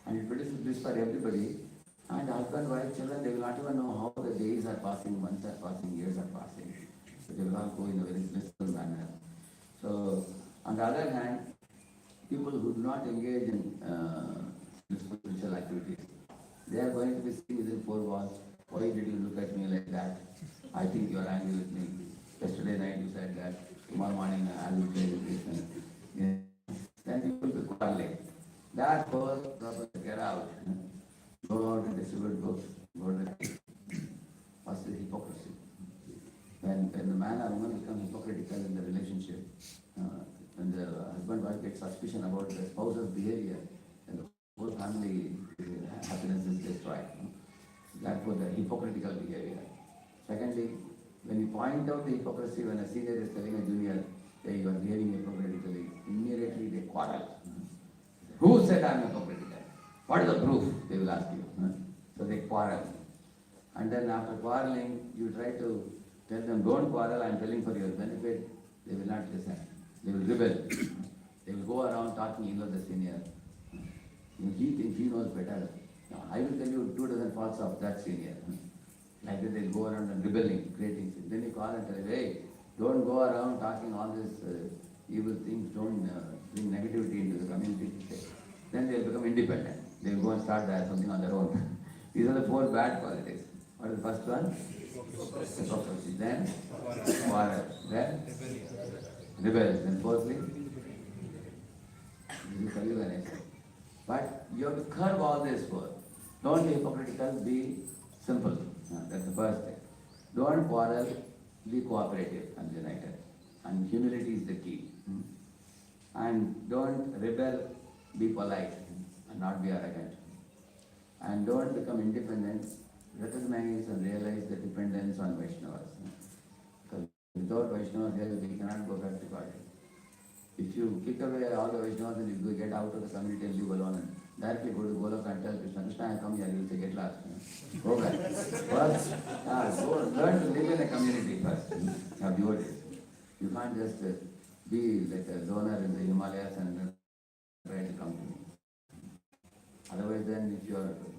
And it produces bliss for everybody. And husband, wife, children, they will not even know how the days are passing, months are passing, years are passing. So they will all go in a very blissful manner. So, on the other hand, people who do not engage in spiritual activities, they are going to be sitting within four walls. Why did you look at me like that? I think you are angry with me. Yesterday night you said that. Tomorrow morning I will play with this. And then people will be quarreling. That whole problem, get out. Go out and distribute books. Go to what's the hypocrisy? When the man or woman become hypocritical in the relationship, when the husband wife gets suspicion about the spouse's behavior, and the whole family happiness is destroyed. Therefore, the hypocritical behavior. Secondly, when you point out the hypocrisy, when a senior is telling a junior, hey, you are behaving hypocritically, immediately they quarrel. Who said I am hypocritical? What is the proof? They will ask you. So they quarrel. And then after quarreling, you try to tell them, don't quarrel, I am telling for your benefit. They will not listen. They will rebel. They will go around talking ill of the senior. He thinks he knows better. Now, I will tell you 2 dozen faults of that senior. Like that, they'll go around and rebelling, creating sin. Then you call and tell, hey, don't go around talking all these evil things, don't bring negativity into the community. Then they'll become independent. They'll go and start something on their own. These are the 4 bad qualities. What is the first one? Hypocrisy. Then quarrel. Then rebel. Then fourthly, this is nature. But you have to curb all this 4. Don't be hypocritical, be simple. That's the first thing. Don't quarrel, be cooperative and united. And humility is the key. And don't rebel, be polite and not be arrogant. And don't become independent, recognize and realize the dependence on Vaishnavas. Because without Vaishnavas, we cannot go back to God. If you kick away all the Vaishnavas and you get out of the community and live alone and directly go to Goloka and tell Krishna, Krishna, I come here, you will say, get lost. Go back. First, go learn to live in a community first. Have devotees. You can't just be like a loner in the Himalayas and try to come to me. Otherwise, then if you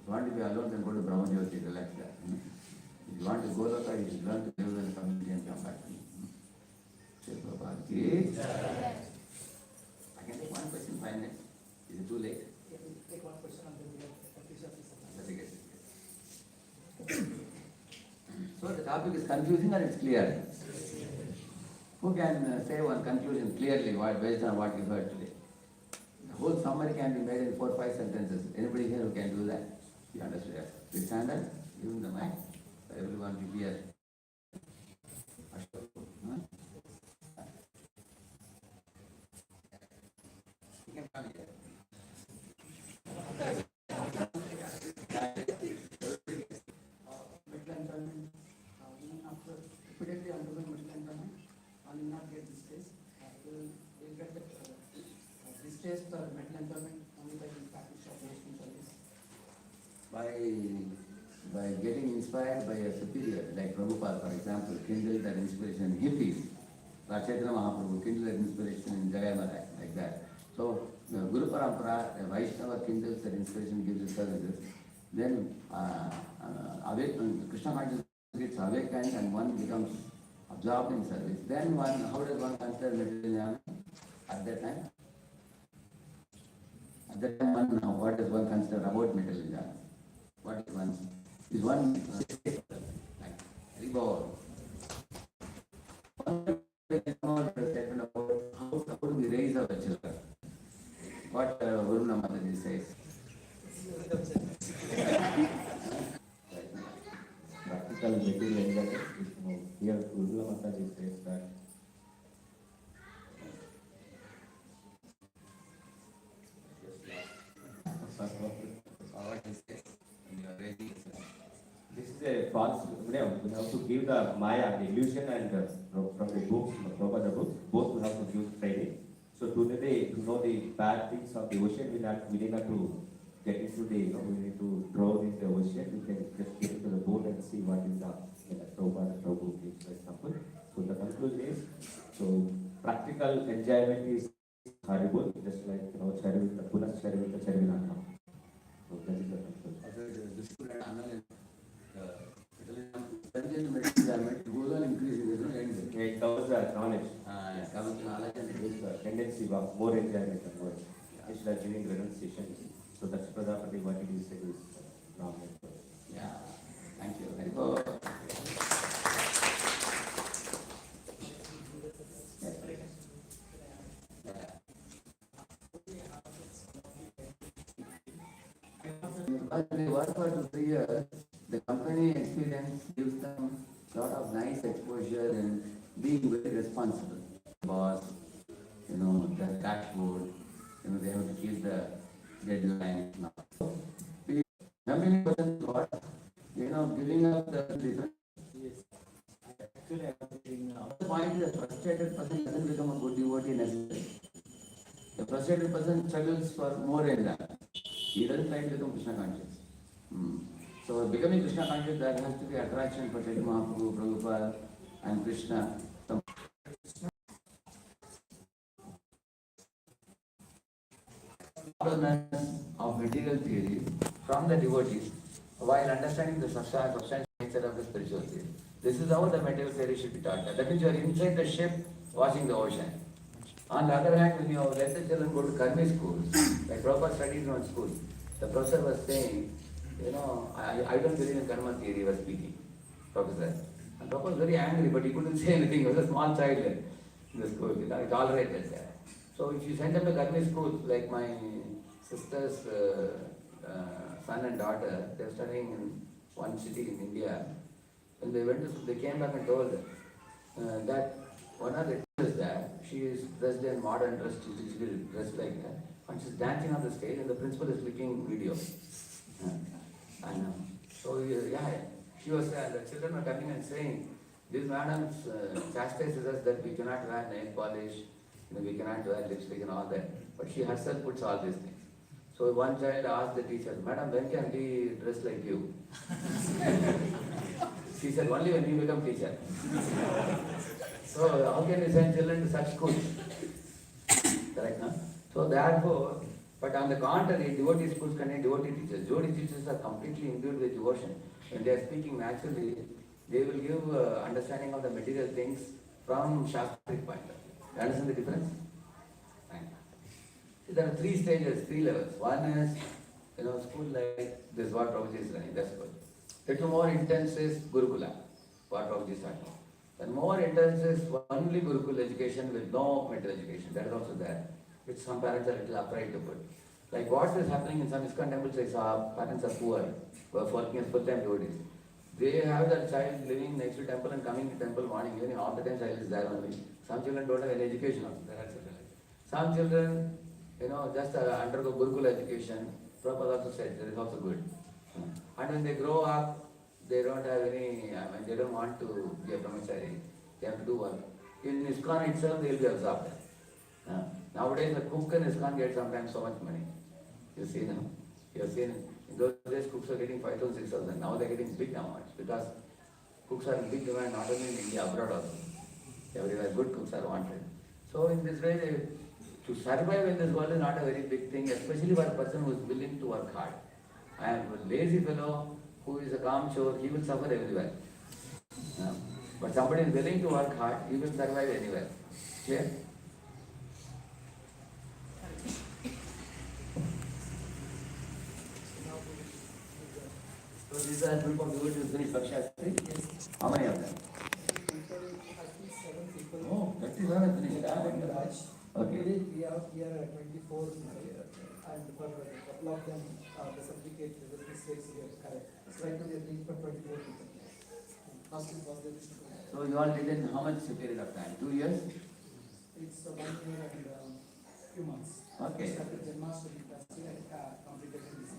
want to be alone, then go to Brahmajyoti, relax there. If you want to go Goloka, you should learn to live in the community and come back to me. I can take one question, 5 minutes. Is it too late? Take one question and then we have So the topic is confusing or it's clear? Who can say one conclusion clearly based on what you heard today? The whole summary can be made in 4 or 5 sentences. Anybody here who can do that? You understood? Yes. Please stand up, give him the mic for everyone to hear. You can come here. immediately undergo medical employment, I will not get this test. We'll get this test or medical employment only by the practice of Vaishnav service. by getting inspired by a superior, like Prabhupada, for example, kindled that inspiration in hippies. Chaitanya Mahaprabhu kindled that inspiration in Jayamara, like that. So, the Guru Parampara, the Vaishnava kindles that inspiration, gives the services. Then, Krishna consciousness gets awakened and one becomes absorbed in service. Then how does one consider material jnana at that time? At that time, what does one consider about material jnana? What is one like Haribol? One statement about how do we raise our children? What Varuna Mataji says. Practical material is here Varuna Mataji says that this is a false, we have to give the Maya, the illusion, and from the books, from the books, both we have to give training. So to know the bad things of the ocean, we need not to get into the, we need to drown in the ocean. We can just get into the boat and see what is the Prabhu gives, for example. So the conclusion is, so practical enjoyment is horrible, just like, Charivita, Punas Charivita, Charivinatma. So that is the conclusion. It goes on increasing, there's no end. It covers the knowledge. It covers knowledge and It is the tendency of more enjoyment and more. It's like giving renunciation. So that's Prabhupada what it is normal. Yeah, thank you. Very good. But they work for 2 3 years. The company experience gives them a lot of nice exposure and being very responsible. Boss, the dashboard, they have to keep the deadline. Jumping person what? Giving up the different. Actually, the point is a frustrated person doesn't become a good devotee necessarily. The frustrated person struggles for more in that. He doesn't try to become Krishna conscious. So becoming Krishna conscious, there has to be attraction for Chaitanya Mahaprabhu, Prabhupada, and Krishna. Of material theory from the devotees while understanding the substantial nature of the spiritual theory. This is how the material theory should be taught. That means you are inside the ship watching the ocean. On the other hand, when you let the children go to Karmi schools, like Prabhupada studied in one school, the professor was saying, I don't believe in karma theory, he was speaking, professor. And Prabhupada was very angry, but he couldn't say anything. He was a small child in the school, he tolerated that. So if you send them to Karmi schools, like my sister's son and daughter, they are studying in one city in India. When they went to, they came back and told that one of the teachers there, she is dressed in modern dress, she's dressed like that, and she's dancing on the stage, and the principal is clicking video. So she was, the children were coming and saying, this madam chastises us that we cannot wear nail polish, we cannot wear lipstick and all that, but she herself puts all these things. So one child asked the teacher, Madam, when can we dress like you? She said, only when you become teacher. So how can we send children to such schools? Correct, no? So therefore, but on the contrary, devotee schools contain devotee teachers. Devotee teachers are completely imbued with devotion. When they are speaking naturally, they will give understanding of the material things from Shastric point of view. You understand the difference? There are 3 stages, 3 levels. One is, school like this is what Prabhuji is running, that's good. Little more intense is Gurukula, what Prabhuji is talking. And more intense is only Gurukula education with no material education, that is also there, which some parents are a little afraid to put. Like what is happening in some ISKCON temples, I saw parents are poor, who are working as full-time devotees. They have their child living next to temple and coming to temple morning, evening, all the time child is there only. Some children don't have any education also, there are children. Some children, just undergo Gurukula education. Prabhupada also said that is also good. And when they grow up, they don't have any, they don't want to be a brahmachari. They have to do work. In ISKCON itself, they will be absorbed. Nowadays, the cook in ISKCON gets sometimes so much money. You see now. You have seen, in those days cooks were getting 5,000, 6,000. Now they're getting big amounts because cooks are in big demand not only in India, abroad also. Everywhere good cooks are wanted. So in this way, to survive in this world is not a very big thing, especially for a person who is willing to work hard. I am a lazy fellow who is a calm shore, he will suffer everywhere. Yeah. But somebody is willing to work hard, he will survive anywhere. Clear? So these are group of devotees who finished Bhakshastri? Yes. How many of them? Oh, 37 finished. Okay. We are here at 24 and for a couple of them the certificate the mistakes here correct. So right now we are doing for 24 people. Last week was the So you all did in how much period of time? 2 years? it's 1 year and few months. Okay. Started Janmashtami festival completed in this.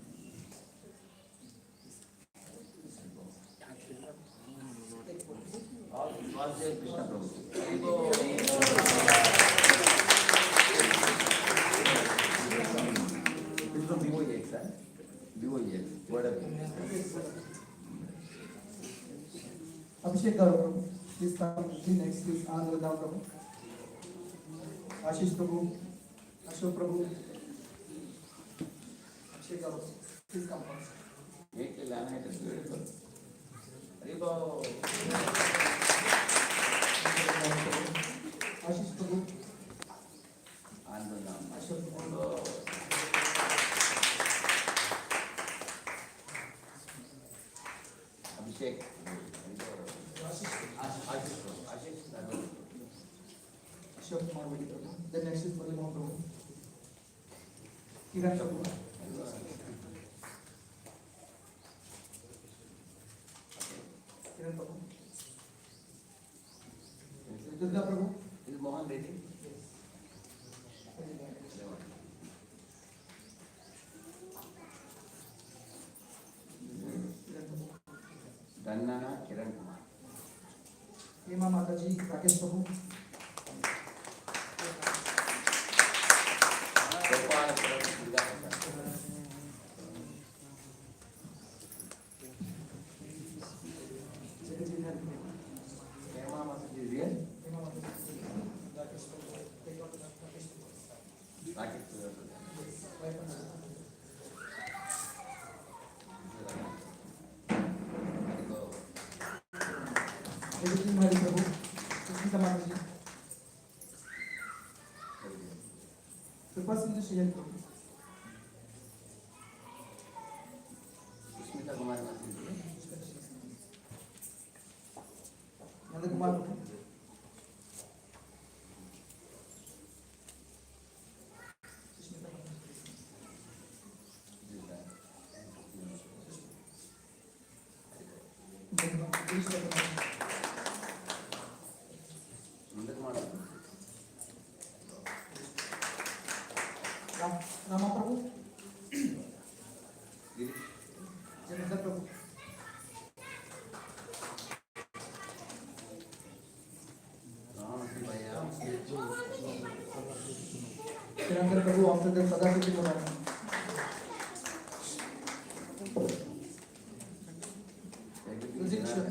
All Vasudeva Krishna Prabhu. This is from BOEX, sir. BOEX. What are you? Abhishek Garu, please come. Next is Anand Prabhu. Ashish Prabhu, Ashok Prabhu, Abhishek Garu, please come first. Make the laminate is beautiful. Haribo. Ashish Prabhu, Anandam. Ashok Prabhu, Abhishek. Ashok Prabhu. Then next is Prabhu Prabhu. Kiran Prabhu. Kiran Prabhu. Durga Prabhu. Is Mohan ready? Dannana Kiran Kumar. Hema Mataji, Rakesh Prabhu. Gopala Prabhu, Durga Prabhu. Jagajit Hari Prabhu. Hema Mataji is here. Hema Mataji, Rakesh Prabhu. Take out Rakesh Prabhu. Rakesh Prabhu. Right on the- Jagajit Hari Prabhu. Krishna Mataji. Kripa Sindhu Shri Prabhu. Smita Kumar Mataji. Nanda Kumar Prabhu. Sushmita Prabhu. Krishna Prabhu. Nanda Kumar. Rama Prabhu. Girish. Jananda Prabhu. Ram Sivaya. Jananda Prabhu after the Sadasati Prabhu. Music show.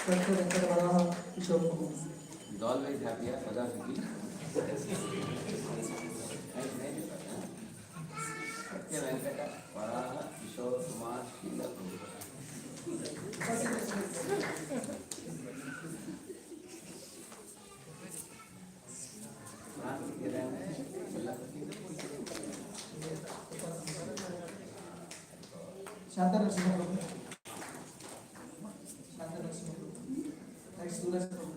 Dr. Venkata Varaha Kishore Prabhu. Is always happy, Sada Suki. Satya Venkata, Varaha, Kishore, Kumar, Sheila Prabhu. Ram Kiran, Sheila Prabhu. Shanta Narasimha Prabhu. Shanta Narasimha Prabhu. Next Suresh Prabhu.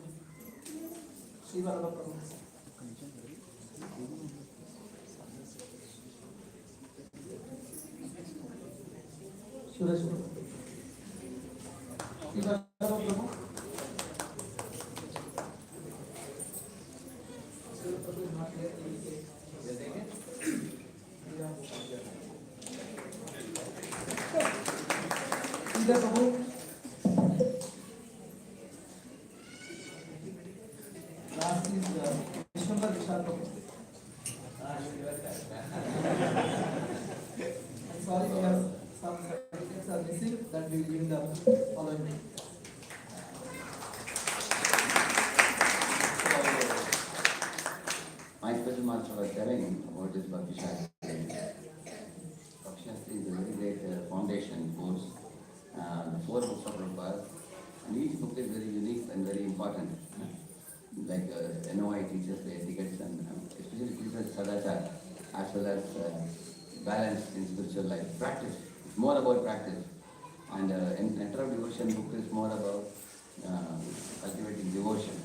Sri Vallabha Prabhu. Suresh Prabhu. Sri Vallabha Prabhu. Sri Prabhu is not here. Sridhar Prabhu. points are missing, that we will give the following. My special master was telling about this Bhakti Shastri. Bhakti Shastri is a very great foundation course. The 4 books of Prabhupada, and each book is very unique and very important. Like NOI teaches the etiquettes and especially teaches Sadachar as well as balance in spiritual life. Practice. It's more about practice. And Enter of Devotion book is more about cultivating devotion.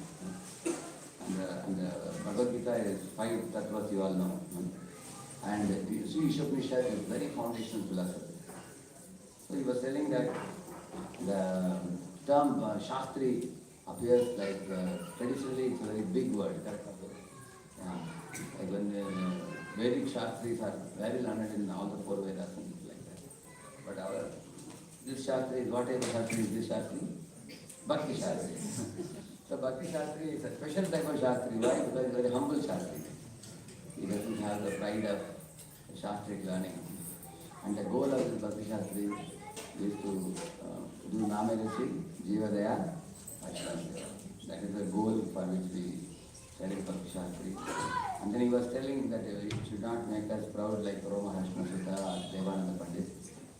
And Bhagavad Gita is 5 tattvas, you all know. And Sri Ishopanishad is very foundational philosophy. So he was telling that the term Shastri appears like traditionally it's a very big word. Yeah. Like when Vedic Shastris are very learned in all the 4 Vedas and things like that. But this Shastri is what type of Shastri is this Shastri? Bhakti Shastri. So Bhakti Shastri is a special type of Shastri. Why? Because it's a very humble Shastri. He doesn't have the pride of Shastric learning. And the goal of this Bhakti Shastri is to do Namarasi, Jivadaya, Ashwasya. That is the goal for which we study Bhakti Shastri. And then he was telling that it should not make us proud like Paramahansa Sutta or Devananda Pandit,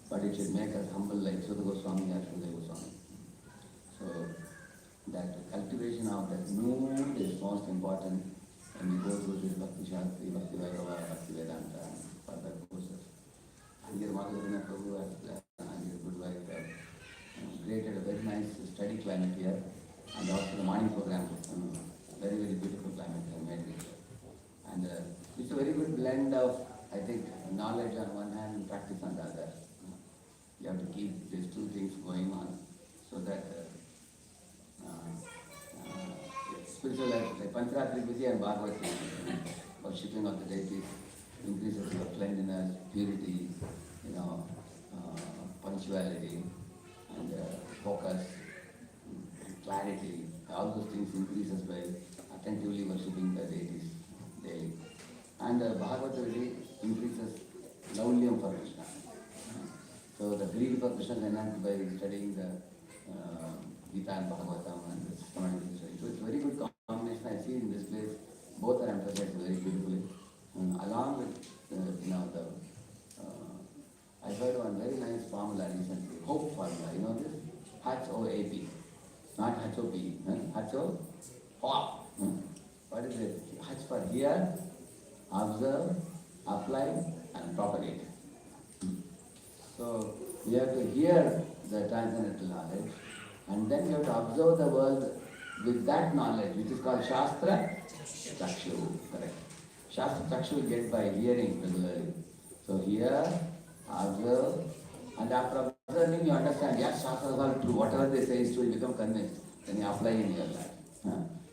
but it should make us humble like Sudha Goswami or Sudha Goswami. So that cultivation of that mood is most important when we go through this Bhakti Shastri, Bhakti Vairava, Bhakti Vedanta, and further courses. And here Madhurina Prabhu has and his good wife have created a very nice study climate here, and also the morning program, very, very beautiful climate they made it. And it's a very good blend of, I think, knowledge on one hand and practice on the other. You have to keep these 2 things going on so that spiritual life, like Panchratri Vijay and Bhagavad worshipping of the deities, increases your cleanliness, purity, punctuality, and focus, and clarity. All those things increases by attentively worshipping the deities daily. And Bhagavad Gita increases laulyam for Krishna. So the greed for Krishna is enhanced by studying the Gita and Bhagavatam and the systematic study. So it's a very good combination. I see in this place, both are emphasized very beautifully. Along with, I heard one very nice formula recently, hope formula. You know this? H-O-A-P. Not H-O-P. H-O-P. What is it? H for hear, observe, apply, and propagate. So you have to hear the transcendental knowledge, and then you have to observe the world with that knowledge, which is called Shastra Chakshu. Correct. Shastra Chakshu you get by hearing regularly. So hear, observe, and after observing you understand, yes, Shastra is all true. Whatever they say is true, you become convinced. Then you apply in your life.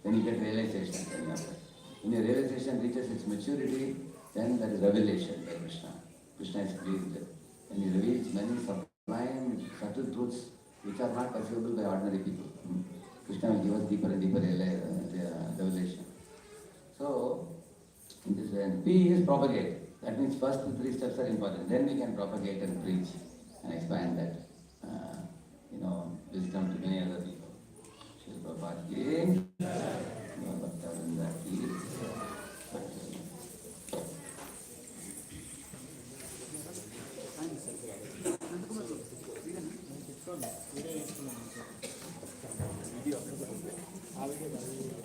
Then you get realization. Then you apply. When your realization reaches its maturity, then there is revelation by Krishna. Krishna is pleased. And he reveals many sublime, subtle truths which are not perceivable by ordinary people. Krishna will give us deeper and deeper revelation. So, in this way, and P is propagate. That means first the 3 steps are important. Then we can propagate and preach and expand that, wisdom to many other people. Shri Prabhupada ki, Bhakta Vrinda ki. video